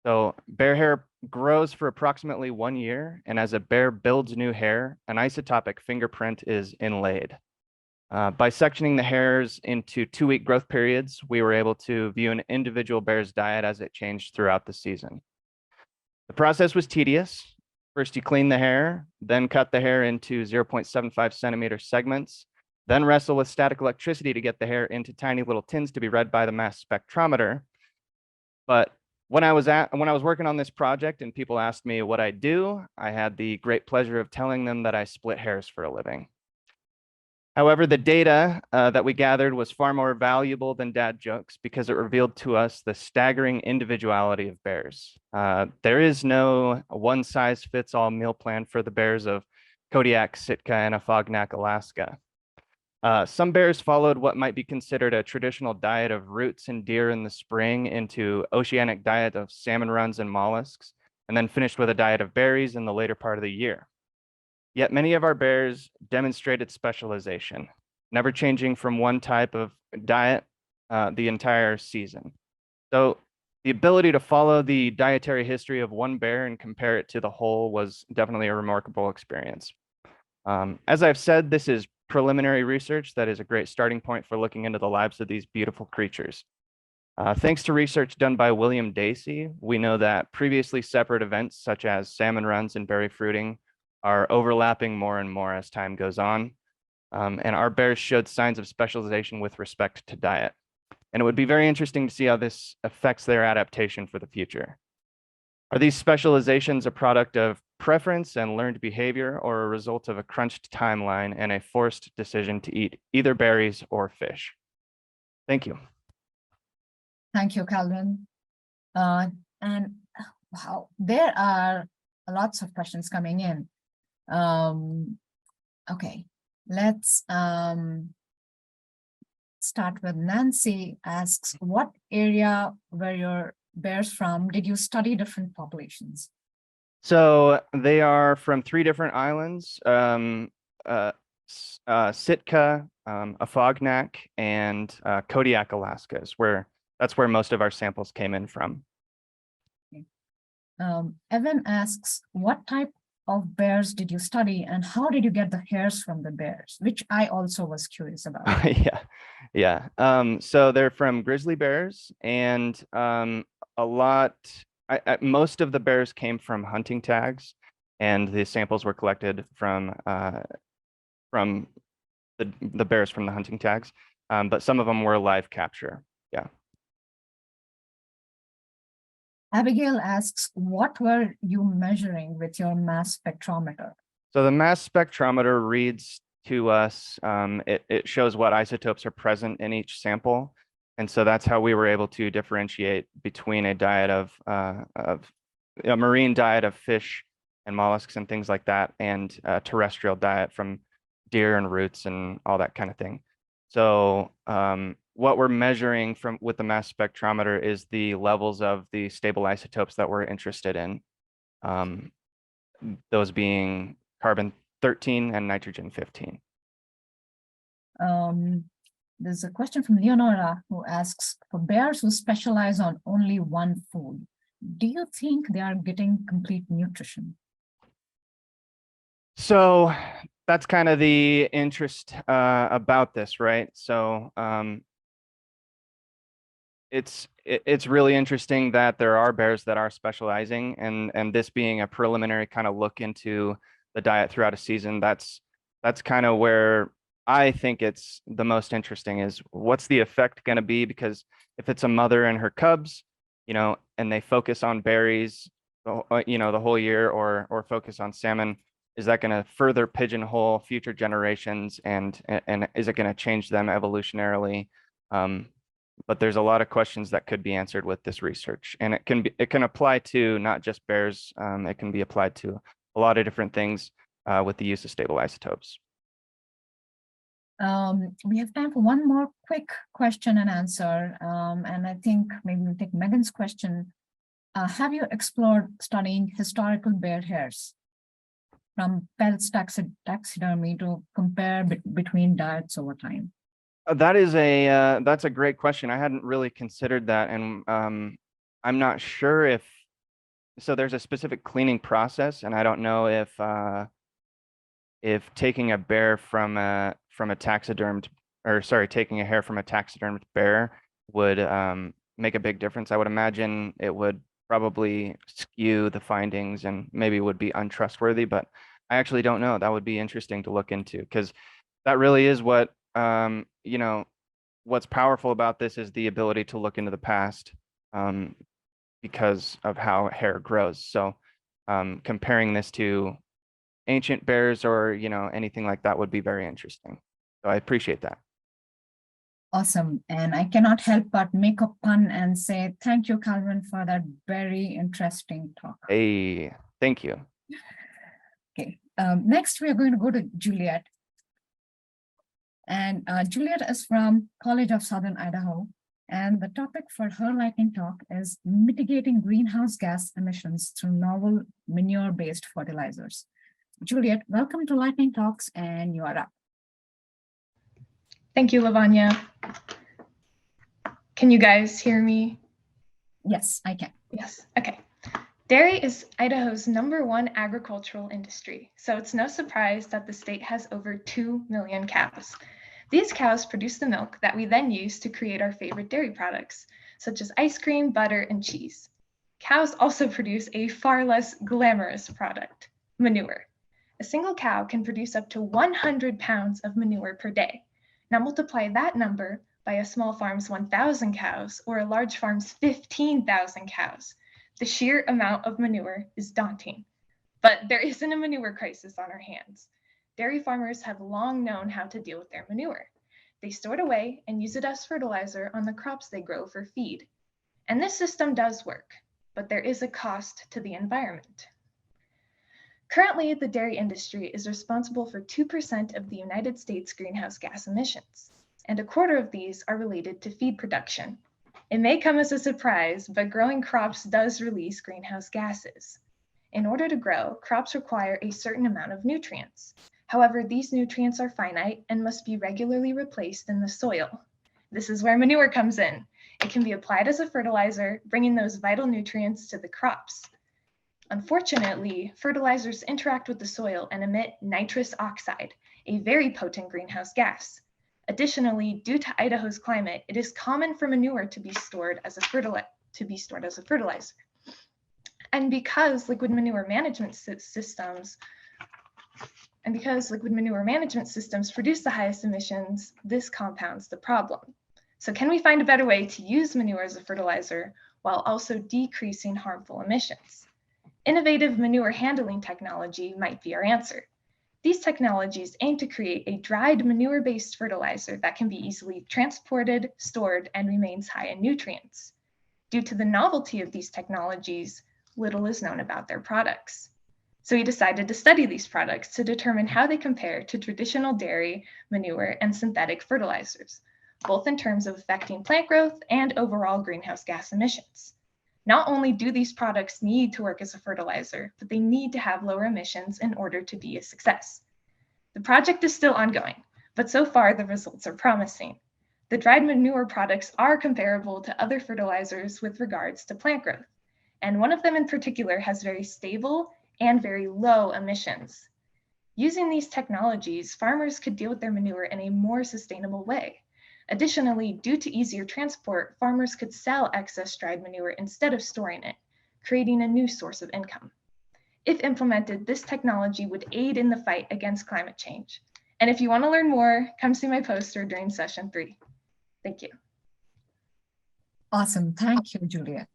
So bear hair grows for approximately 1 year, and as a bear builds new hair, an isotopic fingerprint is inlaid. By sectioning the hairs into 2-week growth periods, we were able to view an individual bear's diet as it changed throughout the season. The process was tedious. First, you clean the hair, then cut the hair into 0.75 centimeter segments, then wrestle with static electricity to get the hair into tiny little tins to be read by the mass spectrometer. But when I was working on this project and people asked me what I do, I had the great pleasure of telling them that I split hairs for a living. However, the data that we gathered was far more valuable than dad jokes because it revealed to us the staggering individuality of bears. There is no one-size-fits-all meal plan for the bears of Kodiak, Sitka, and Afognak, Alaska. Some bears followed what might be considered a traditional diet of roots and deer in the spring into oceanic diet of salmon runs and mollusks, and then finished with a diet of berries in the later part of the year. Yet many of our bears demonstrated specialization, never changing from one type of diet the entire season. So the ability to follow the dietary history of one bear and compare it to the whole was definitely a remarkable experience. As I've said, this is preliminary research that is a great starting point for looking into the lives of these beautiful creatures. Thanks to research done by William Dacey, we know that previously separate events such as salmon runs and berry fruiting are overlapping more and more as time goes on. And our bears showed signs of specialization with respect to diet. And it would be very interesting to see how this affects their adaptation for the future. Are these specializations a product of preference and learned behavior, or a result of a crunched timeline and a forced decision to eat either berries or fish? Thank you. Thank you, Calvin. And wow, there are lots of questions coming in. Okay, let's start with Nancy asks, what area were your bears from? Did you study different populations? So they are from 3 different islands, Sitka, Afognak, and Kodiak, Alaska that's where most of our samples came in from. Okay. Evan asks, what type of bears did you study and how did you get the hairs from the bears, which I also was curious about. Yeah. So they're from grizzly bears, and most of the bears came from hunting tags, and the samples were collected from the bears from the hunting tags, but some of them were live capture. Yeah. Abigail asks, what were you measuring with your mass spectrometer? So the mass spectrometer reads to us, it shows what isotopes are present in each sample. And so that's how we were able to differentiate between a diet of a marine diet of fish and mollusks and things like that, and a terrestrial diet from deer and roots and all that kind of thing. So what we're measuring with the mass spectrometer is the levels of the stable isotopes that we're interested in, those being carbon-13 and nitrogen-15. There's a question from Leonora who asks, for bears who specialize on only one food, do you think they are getting complete nutrition? So that's kind of the interest about this, right? So it's really interesting that there are bears that are specializing, and this being a preliminary kind of look into the diet throughout a season, that's kind of where I think it's the most interesting is what's the effect going to be? Because if it's a mother and her cubs, you know, and they focus on berries, you know, the whole year, or focus on salmon, is that going to further pigeonhole future generations, and is it going to change them evolutionarily? But there's a lot of questions that could be answered with this research, and it can apply to not just bears. It can be applied to a lot of different things with the use of stable isotopes. We have time for one more quick question and answer. And I think maybe we'll take Megan's question. Have you explored studying historical bear hairs from Pelt's taxidermy to compare between diets over time? That's a great question. I hadn't really considered that, and I'm not sure if so. There's a specific cleaning process, and I don't know if taking a bear from a taxidermed, or sorry, taking a hair from a taxidermed bear would make a big difference. I would imagine it would probably skew the findings and maybe would be untrustworthy, but I actually don't know. That would be interesting to look into, because that really is what you know, what's powerful about this is the ability to look into the past because of how hair grows. So comparing this to ancient bears or, you know, anything like that would be very interesting. So I appreciate that. Awesome. And I cannot help but make a pun and say thank you, Calvin, for that very interesting talk. Hey, thank you. Okay. Next, we are going to go to Juliet. And Juliet is from College of Southern Idaho. And the topic for her lightning talk is mitigating greenhouse gas emissions through novel manure-based fertilizers. Juliet, welcome to Lightning Talks, and you are up. Thank you, Lavanya. Can you guys hear me? Yes, I can. Yes, okay. Dairy is Idaho's #1 agricultural industry, so it's no surprise that the state has over 2 million cows. These cows produce the milk that we then use to create our favorite dairy products, such as ice cream, butter, and cheese. Cows also produce a far less glamorous product, manure. A single cow can produce up to 100 pounds of manure per day. Now multiply that number by a small farm's 1,000 cows or a large farm's 15,000 cows. The sheer amount of manure is daunting. But there isn't a manure crisis on our hands. Dairy farmers have long known how to deal with their manure. They store it away and use it as fertilizer on the crops they grow for feed. And this system does work, but there is a cost to the environment. Currently, the dairy industry is responsible for 2% of the United States greenhouse gas emissions, and 1/4 of these are related to feed production. It may come as a surprise, but growing crops does release greenhouse gases. In order to grow, crops require a certain amount of nutrients. However, these nutrients are finite and must be regularly replaced in the soil. This is where manure comes in. It can be applied as a fertilizer, bringing those vital nutrients to the crops. Unfortunately, fertilizers interact with the soil and emit nitrous oxide, a very potent greenhouse gas. Additionally, due to Idaho's climate, it is common for manure to be stored as a fertilizer. And because liquid manure management systems produce the highest emissions, this compounds the problem. So can we find a better way to use manure as a fertilizer while also decreasing harmful emissions? Innovative manure handling technology might be our answer. These technologies aim to create a dried manure-based fertilizer that can be easily transported, stored, and remains high in nutrients. Due to the novelty of these technologies, little is known about their products. So we decided to study these products to determine how they compare to traditional dairy, manure, and synthetic fertilizers, both in terms of affecting plant growth and overall greenhouse gas emissions. Not only do these products need to work as a fertilizer, but they need to have lower emissions in order to be a success. The project is still ongoing, but so far the results are promising. The dried manure products are comparable to other fertilizers with regards to plant growth, and one of them in particular has very stable and very low emissions. Using these technologies, farmers could deal with their manure in a more sustainable way. Additionally, due to easier transport, farmers could sell excess dried manure instead of storing it, creating a new source of income. If implemented, this technology would aid in the fight against climate change. And if you want to learn more, come see my poster during session 3. Thank you. Awesome. Thank you, Juliet.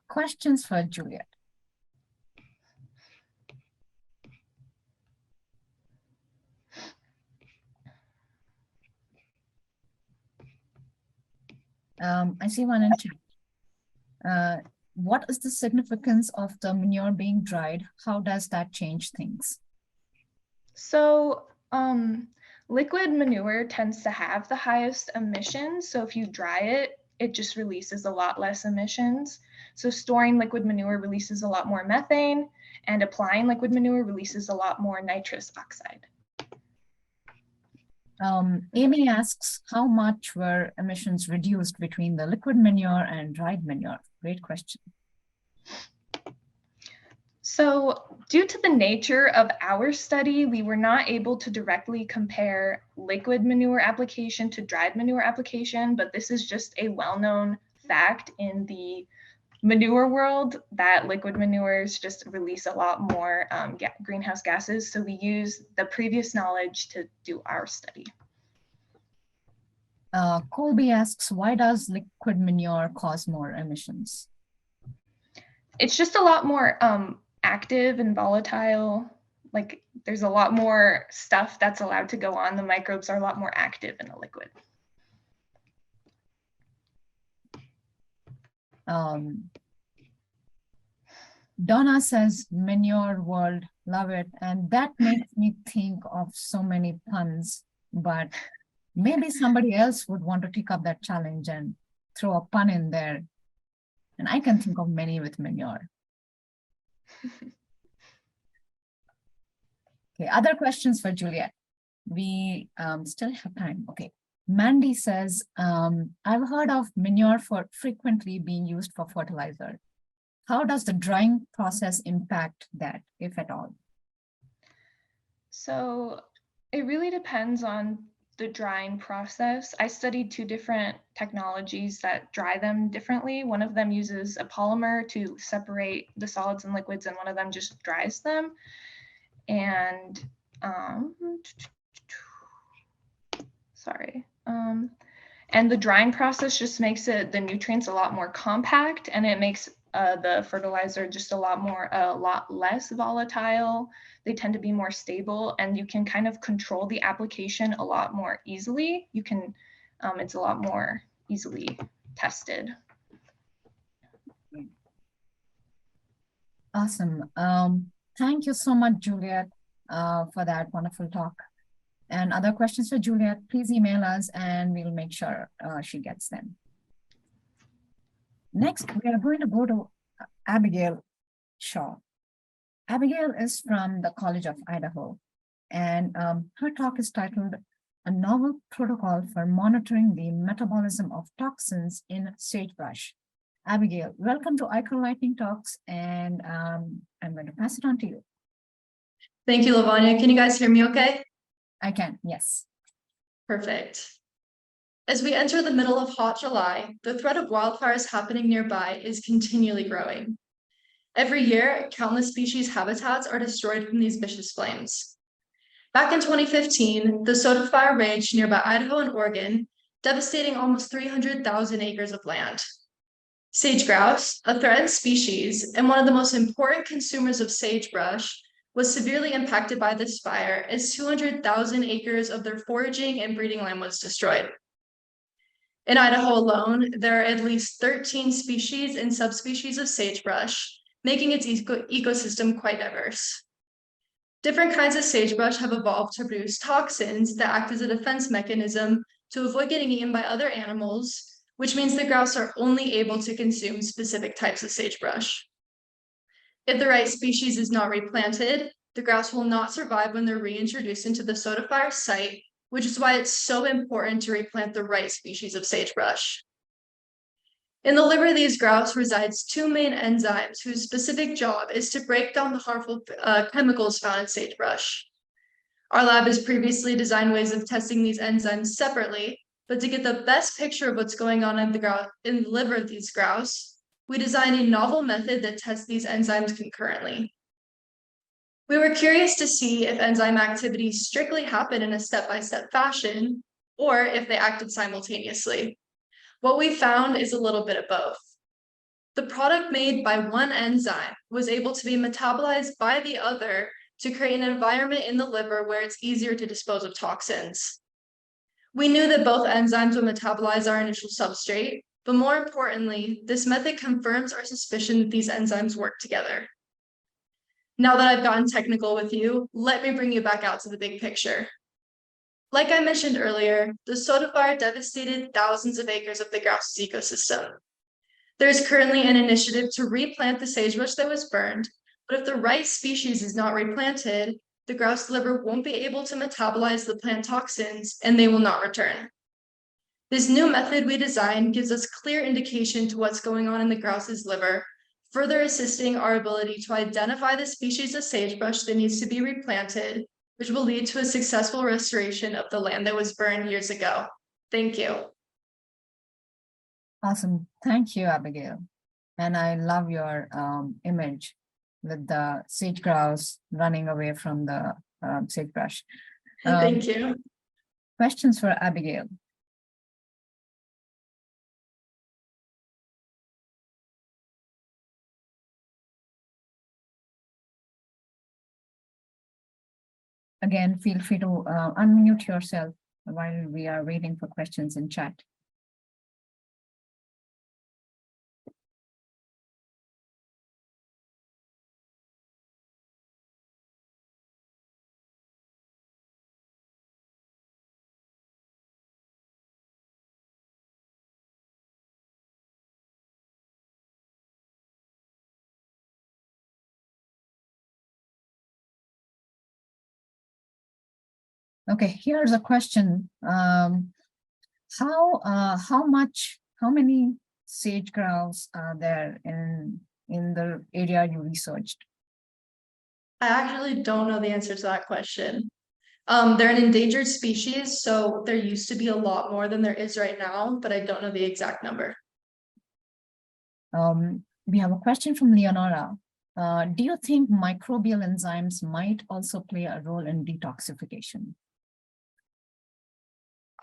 Questions for Juliet? I see one in chat. What is the significance of the manure being dried? How does that change things? So liquid manure tends to have the highest emissions. So if you dry it, it just releases a lot less emissions. So storing liquid manure releases a lot more methane, and applying liquid manure releases a lot more nitrous oxide. Amy asks, how much were emissions reduced between the liquid manure and dried manure? Great question. So due to the nature of our study, we were not able to directly compare liquid manure application to dried manure application, but this is just a well-known fact in the manure world that liquid manures just release a lot more greenhouse gases. So we use the previous knowledge to do our study. Colby asks, why does liquid manure cause more emissions? It's just a lot more active and volatile. Like there's a lot more stuff that's allowed to go on. The microbes are a lot more active in a liquid. Donna says, manure world, love it. And that makes me think of so many puns, but maybe somebody else would want to take up that challenge and throw a pun in there. And I can think of many with manure. Okay, other questions for Juliet? We still have time. Okay. Mandy says, I've heard of manure for frequently being used for fertilizer. How does the drying process impact that, if at all? So it really depends on the drying process. I studied 2 different technologies that dry them differently. One of them uses a polymer to separate the solids and liquids, and one of them just dries them. And and the drying process just makes the nutrients a lot more compact, and it makes the fertilizer just a lot less volatile. They tend to be more stable, and you can kind of control the application a lot more easily. You can, it's a lot more easily tested. Awesome. Thank you so much, Juliet, for that wonderful talk. And other questions for Juliet, please email us and we'll make sure she gets them. Next, we are going to go to Abigail Shaw. Abigail is from the College of Idaho, and her talk is titled A Novel Protocol for Monitoring the Metabolism of Toxins in Sagebrush. Abigail, welcome to ICUR Lightning Talks, and I'm going to pass it on to you. Thank you, Lavanya. Can you guys hear me okay? I can, yes. Perfect. As we enter the middle of hot July, the threat of wildfires happening nearby is continually growing. Every year, countless species habitats are destroyed from these vicious flames. Back in 2015, the Soda Fire raged nearby Idaho and Oregon, devastating almost 300,000 acres of land. Sage grouse, a threatened species and one of the most important consumers of sagebrush, was severely impacted by this fire as 200,000 acres of their foraging and breeding land was destroyed. In Idaho alone, there are at least 13 species and subspecies of sagebrush, making its ecosystem quite diverse. Different kinds of sagebrush have evolved to produce toxins that act as a defense mechanism to avoid getting eaten by other animals, which means the grouse are only able to consume specific types of sagebrush. If the right species is not replanted, the grouse will not survive when they're reintroduced into the Soda Fire site, which is why it's so important to replant the right species of sagebrush. In the liver of these grouse resides two main enzymes whose specific job is to break down the harmful chemicals found in sagebrush. Our lab has previously designed ways of testing these enzymes separately, but to get the best picture of what's going on in the liver of these grouse, we designed a novel method that tests these enzymes concurrently. We were curious to see if enzyme activity strictly happened in a step-by-step fashion, or if they acted simultaneously. What we found is a little bit of both. The product made by one enzyme was able to be metabolized by the other to create an environment in the liver where it's easier to dispose of toxins. We knew that both enzymes would metabolize our initial substrate, but more importantly, this method confirms our suspicion that these enzymes work together. Now that I've gotten technical with you, let me bring you back out to the big picture. Like I mentioned earlier, the soda fire devastated thousands of acres of the grouse's ecosystem. There's currently an initiative to replant the sagebrush that was burned, but if the right species is not replanted, the grouse liver won't be able to metabolize the plant toxins and they will not return. This new method we designed gives us clear indication to what's going on in the grouse's liver, further assisting our ability to identify the species of sagebrush that needs to be replanted, which will lead to a successful restoration of the land that was burned years ago. Thank you. Awesome. Thank you, Abigail. And I love your image with the sage grouse running away from the sagebrush. Thank you. Questions for Abigail? Again, feel free to unmute yourself while we are waiting for questions in chat. Okay, here's a question. How many sage grouse are there in the area you researched? I actually don't know the answer to that question. They're an endangered species, so there used to be a lot more than there is right now, but I don't know the exact number. We have a question from Leonora. Do you think microbial enzymes might also play a role in detoxification?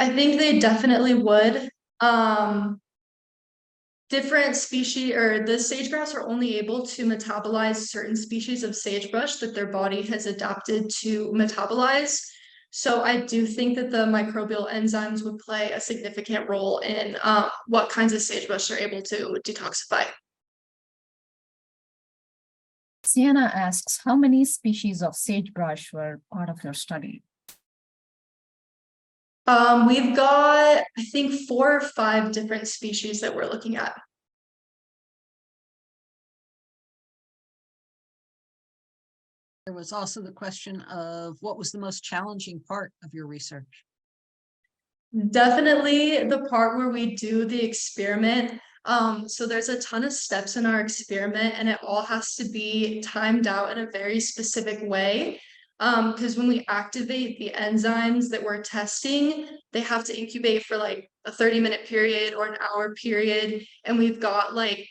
I think they definitely would. Different species or the sage-grouse are only able to metabolize certain species of sagebrush that their body has adapted to metabolize. So I do think that the microbial enzymes would play a significant role in what kinds of sagebrush are able to detoxify. Sienna asks, how many species of sagebrush were part of your study? We've got, I think, 4 or 5 different species that we're looking at. There was also the question of what was the most challenging part of your research? Definitely the part where we do the experiment. So there's a ton of steps in our experiment and it all has to be timed out in a very specific way. Because when we activate the enzymes that we're testing, they have to incubate for like a 30-minute period or an hour period. And we've got like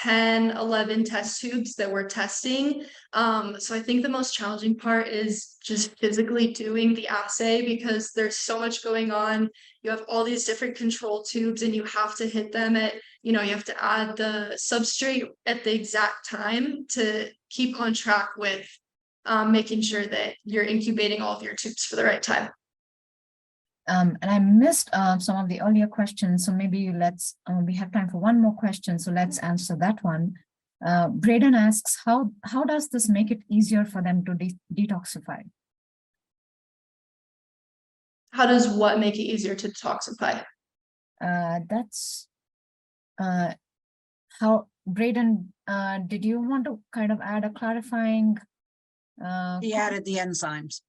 10, 11 test tubes that we're testing. So I think the most challenging part is just physically doing the assay because there's so much going on. You have all these different control tubes and you have to hit them at, you have to add the substrate at the exact time to keep on track with making sure that you're incubating all of your tubes for the right time. And I missed some of the earlier questions, so maybe we have time for one more question, so let's answer that one. Braden asks, how does this make it easier for them to detoxify? How does what make it easier to detoxify? That's how, Braden, did you want to kind of add a clarifying? He added the enzymes.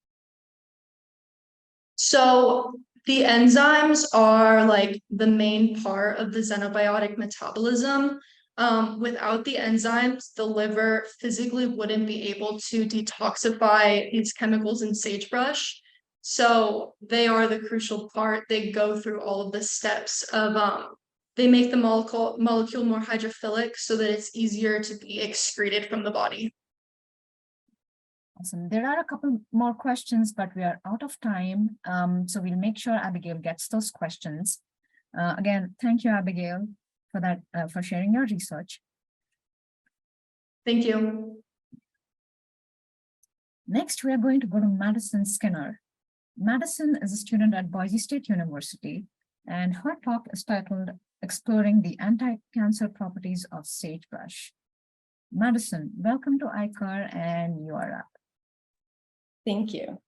So The enzymes are like the main part of the xenobiotic metabolism. Without the enzymes, the liver physically wouldn't be able to detoxify these chemicals in sagebrush. So they are the crucial part. They go through all of the steps of they make the molecule more hydrophilic so that it's easier to be excreted from the body. Awesome. There are a couple more questions, but we are out of time. So we'll make sure Abigail gets those questions. Again, thank you, Abigail, for that, for sharing your research. Thank you. Next, we are going to go to Madison Skinner. Madison is a student at Boise State University, and her talk is titled Exploring the Anti-Cancer Properties of Sagebrush. Madison, welcome to ICUR, and you are up. Thank you.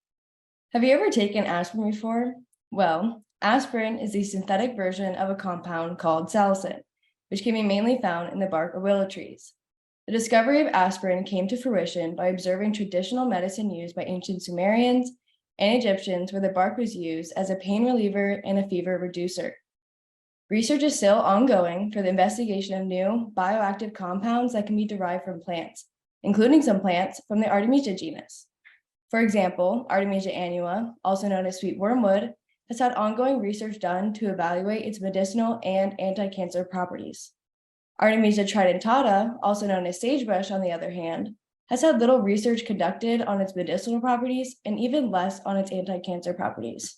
Have you ever taken aspirin before? Well, aspirin is the synthetic version of a compound called salicin, which can be mainly found in the bark of willow trees. The discovery of aspirin came to fruition by observing traditional medicine used by ancient Sumerians and Egyptians, where the bark was used as a pain reliever and a fever reducer. Research is still ongoing for the investigation of new bioactive compounds that can be derived from plants, including some plants from the Artemisia genus. For example, Artemisia annua, also known as sweet wormwood, has had ongoing research done to evaluate its medicinal and anti-cancer properties. Artemisia tridentata, also known as sagebrush, on the other hand, has had little research conducted on its medicinal properties and even less on its anti-cancer properties.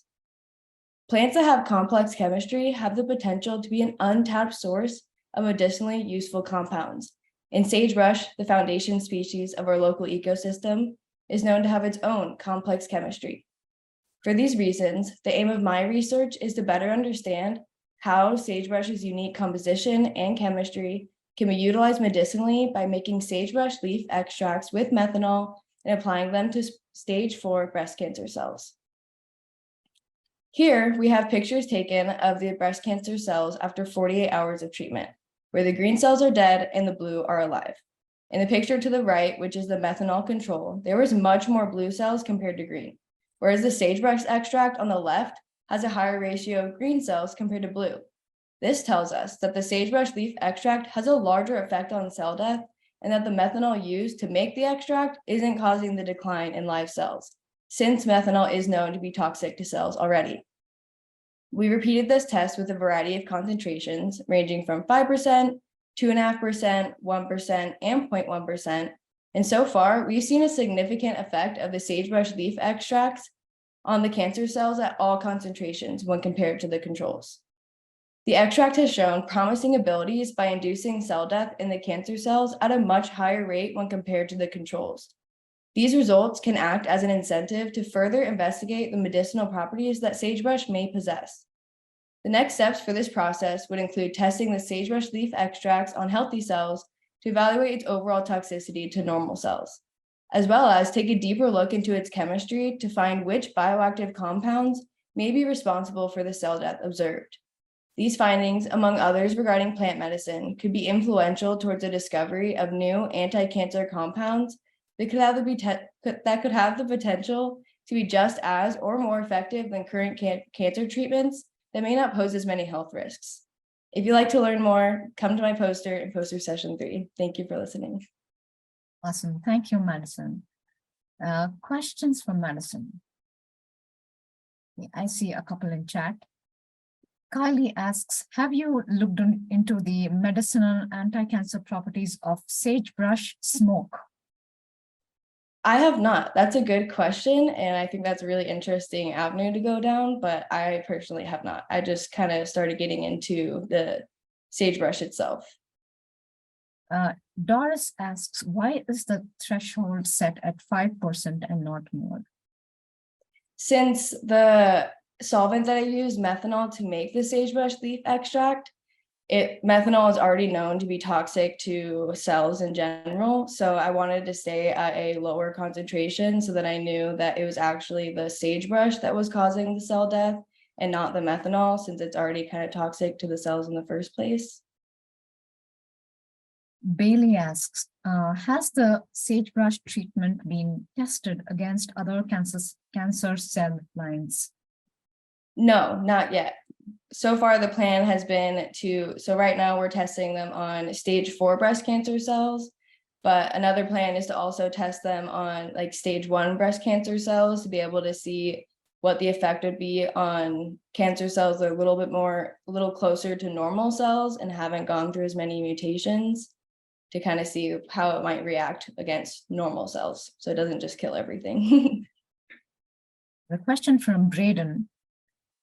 Plants that have complex chemistry have the potential to be an untapped source of medicinally useful compounds. And sagebrush, the foundation species of our local ecosystem, is known to have its own complex chemistry. For these reasons, the aim of my research is to better understand how sagebrush's unique composition and chemistry can be utilized medicinally by making sagebrush leaf extracts with methanol and applying them to stage 4 breast cancer cells. Here, we have pictures taken of the breast cancer cells after 48 hours of treatment, where the green cells are dead and the blue are alive. In the picture to the right, which is the methanol control, there was much more blue cells compared to green, whereas the sagebrush extract on the left has a higher ratio of green cells compared to blue. This tells us that the sagebrush leaf extract has a larger effect on cell death and that the methanol used to make the extract isn't causing the decline in live cells, since methanol is known to be toxic to cells already. We repeated this test with a variety of concentrations ranging from 5%, 2.5%, 1%, and 0.1%. And so far, we've seen a significant effect of the sagebrush leaf extracts on the cancer cells at all concentrations when compared to the controls. The extract has shown promising abilities by inducing cell death in the cancer cells at a much higher rate when compared to the controls. These results can act as an incentive to further investigate the medicinal properties that sagebrush may possess. The next steps for this process would include testing the sagebrush leaf extracts on healthy cells to evaluate its overall toxicity to normal cells, as well as take a deeper look into its chemistry to find which bioactive compounds may be responsible for the cell death observed. These findings, among others regarding plant medicine, could be influential towards the discovery of new anti-cancer compounds that could have the potential to be just as or more effective than current cancer treatments that may not pose as many health risks. If you'd like to learn more, come to my poster in poster session 3. Thank you for listening. Awesome. Thank you, Madison. Questions from Madison? I see a couple in chat. Kylie asks, have you looked into the medicinal anti-cancer properties of sagebrush smoke? I have not. That's a good question. And I think that's a really interesting avenue to go down, but I personally have not. I just kind of started getting into the sagebrush itself. Doris asks, why is the threshold set at 5% and not more? Since the solvent that I use, methanol, to make the sagebrush leaf extract, methanol is already known to be toxic to cells in general. So I wanted to stay at a lower concentration so that I knew that it was actually the sagebrush that was causing the cell death and not the methanol, since it's already kind of toxic to the cells in the first place. Bailey asks, has the sagebrush treatment been tested against other cancer cell lines? No, not yet. So far, the plan has been so right now we're testing them on stage 4 breast cancer cells, but another plan is to also test them on like stage 1 breast cancer cells to be able to see what the effect would be on cancer cells that are a little closer to normal cells and haven't gone through as many mutations, to kind of see how it might react against normal cells. So it doesn't just kill everything. The question from Braden: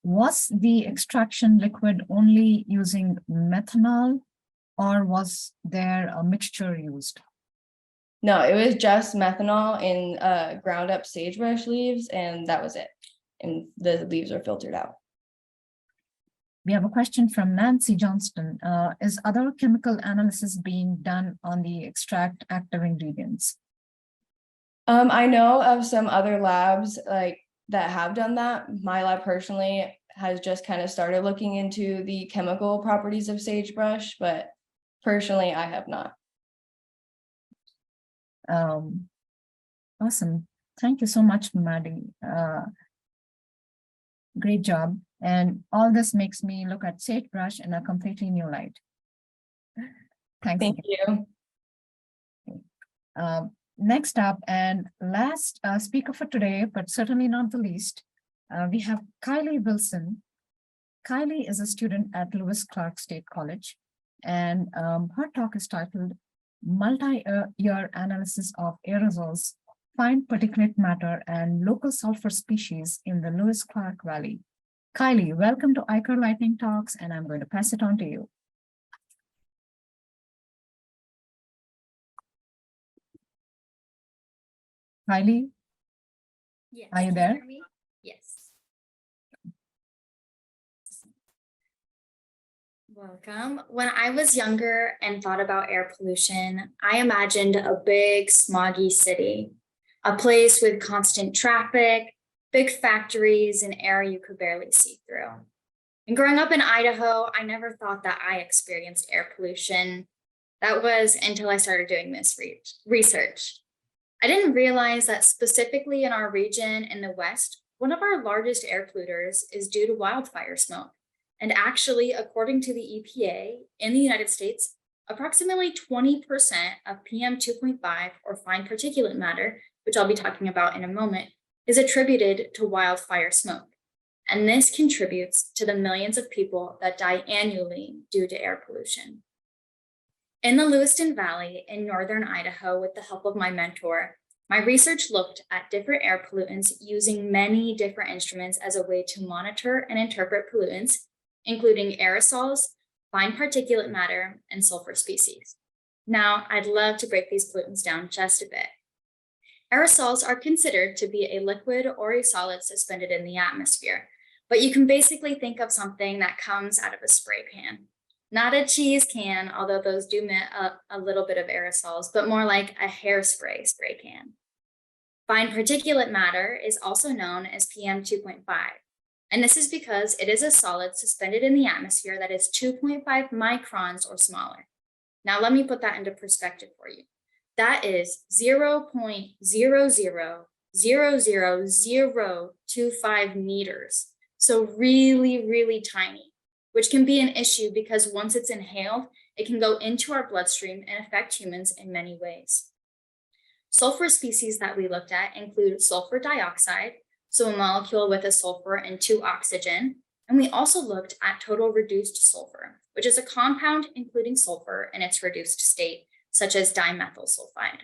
was the extraction liquid only using methanol, or was there a mixture used? No, it was just methanol in ground up sagebrush leaves, and that was it. And the leaves are filtered out. We have a question from Nancy Johnston. Is other chemical analysis being done on the extract active ingredients? I know of some other labs like that have done that. My lab personally has just kind of started looking into the chemical properties of sagebrush, but personally I have not. Awesome. Thank you so much, Maddie. Great job. And all this makes me look at sagebrush in a completely new light. Thanks. Thank you. Next up and last speaker for today, but certainly not the least, we have Kylie Wilson. Kylie is a student at Lewis Clark State College, and her talk is titled Multi-Year Analysis of Aerosols, Fine Particulate Matter and Local Sulfur Species in the Lewis Clark Valley. Kylie, welcome to ICUR Lightning Talks, and I'm going to pass it on to you. Kylie, yes, are you there? hear me? Yes. Welcome. When I was younger and thought about air pollution, I imagined a big smoggy city, a place with constant traffic, big factories, and air you could barely see through. And growing up in Idaho, I never thought that I experienced air pollution. That was until I started doing this research. I didn't realize that specifically in our region in the West, one of our largest air polluters is due to wildfire smoke. And actually, according to the EPA in the United States, approximately 20% of PM 2.5 or fine particulate matter, which I'll be talking about in a moment, is attributed to wildfire smoke. And this contributes to the millions of people that die annually due to air pollution. In the Lewiston Valley in northern Idaho, with the help of my mentor, my research looked at different air pollutants using many different instruments as a way to monitor and interpret pollutants, including aerosols, fine particulate matter, and sulfur species. Now, I'd love to break these pollutants down just a bit. Aerosols are considered to be a liquid or a solid suspended in the atmosphere, but you can basically think of something that comes out of a spray can. Not a cheese can, although those do emit a little bit of aerosols, but more like a hairspray spray can. Fine particulate matter is also known as PM 2.5, and this is because it is a solid suspended in the atmosphere that is 2.5 microns or smaller. Now, let me put that into perspective for you. That is 0.0000025 meters. So really, really tiny, which can be an issue because once it's inhaled, it can go into our bloodstream and affect humans in many ways. Sulfur species that we looked at include sulfur dioxide, so a molecule with a sulfur and 2 oxygen. And we also looked at total reduced sulfur, which is a compound including sulfur in its reduced state, such as dimethyl sulfide.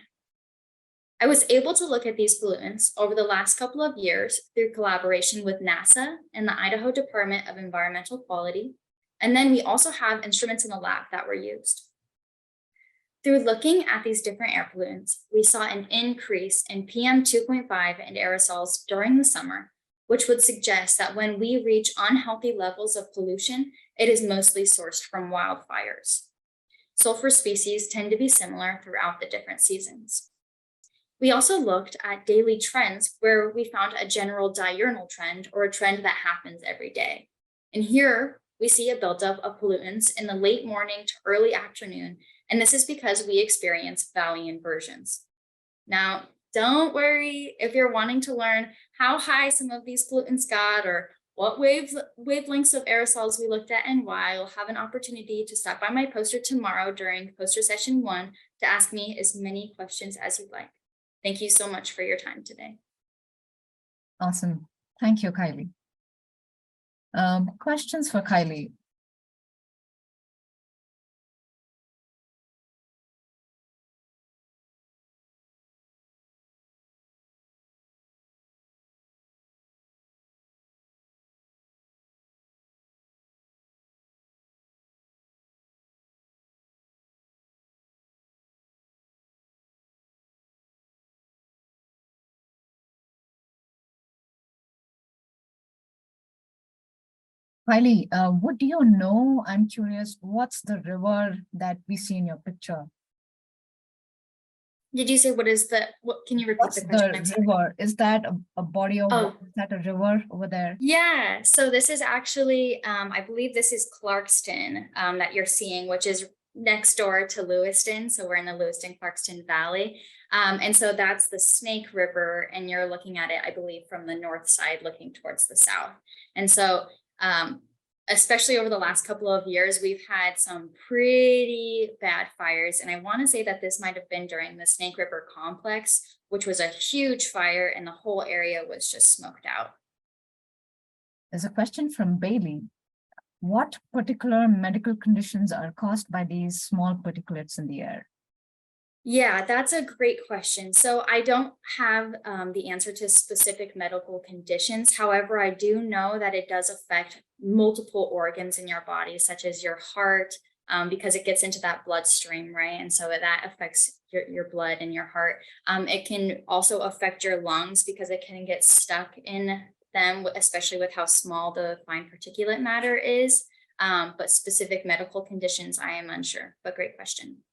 I was able to look at these pollutants over the last couple of years through collaboration with NASA and the Idaho Department of Environmental Quality. And then we also have instruments in the lab that were used. Through looking at these different air pollutants, we saw an increase in PM 2.5 and aerosols during the summer, which would suggest that when we reach unhealthy levels of pollution, it is mostly sourced from wildfires. Sulfur species tend to be similar throughout the different seasons. We also looked at daily trends where we found a general diurnal trend or a trend that happens every day. And here we see a buildup of pollutants in the late morning to early afternoon, and this is because we experience valley inversions. Now, don't worry if you're wanting to learn how high some of these pollutants got or what wavelengths of aerosols we looked at and why, you'll have an opportunity to stop by my poster tomorrow during poster session 1 to ask me as many questions as you'd like. Thank you so much for your time today. Awesome. Thank you, Kylie. Questions for Kylie? Kylie, what do you know? I'm curious, what's the river that we see in your picture? Did you say what can you repeat What's the question? the river? Is that a body of water? Is that a river over there? Yeah, so this is actually, I believe this is Clarkston that you're seeing, which is next door to Lewiston. So we're in the Lewiston-Clarkston Valley. And so that's the Snake River, and you're looking at it, I believe, from the north side looking towards the south. And so especially over the last couple of years, we've had some pretty bad fires. And I want to say that this might have been during the Snake River complex, which was a huge fire, and the whole area was just smoked out. There's a question from Bailey. What particular medical conditions are caused by these small particulates in the air? Yeah, that's a great question. So I don't have the answer to specific medical conditions. However, I do know that it does affect multiple organs in your body, such as your heart, because it gets into that bloodstream, right? And so that affects your blood and your heart. It can also affect your lungs because it can get stuck in them, especially with how small the fine particulate matter is. But specific medical conditions, I am unsure, but great question.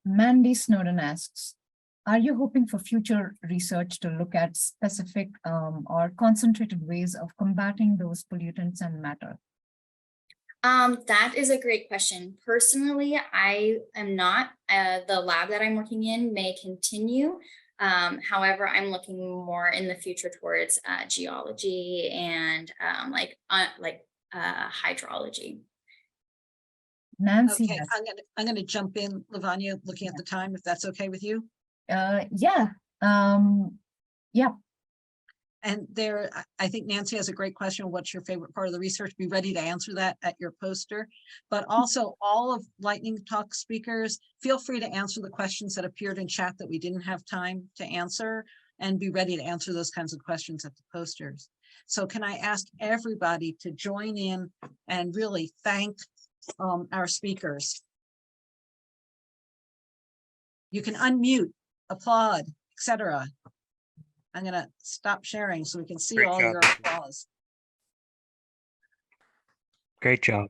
Mandy Snowden asks, are you hoping for future research to look at specific or concentrated ways of combating those pollutants and matter? That is a great question. Personally, I am not. The lab that I'm working in may continue. However, I'm looking more in the future towards geology and hydrology. Nancy. Okay, I'm gonna jump in, Lavanya, looking at the time, if that's okay with you. Yeah. And there, I think Nancy has a great question. What's your favorite part of the research? Be ready to answer that at your poster. But also all of Lightning Talk speakers, feel free to answer the questions that appeared in chat that we didn't have time to answer, and be ready to answer those kinds of questions at the posters. So can I ask everybody to join in and really thank our speakers? You can unmute, applaud, etc. I'm going to stop sharing so we can see all your applause. Great job.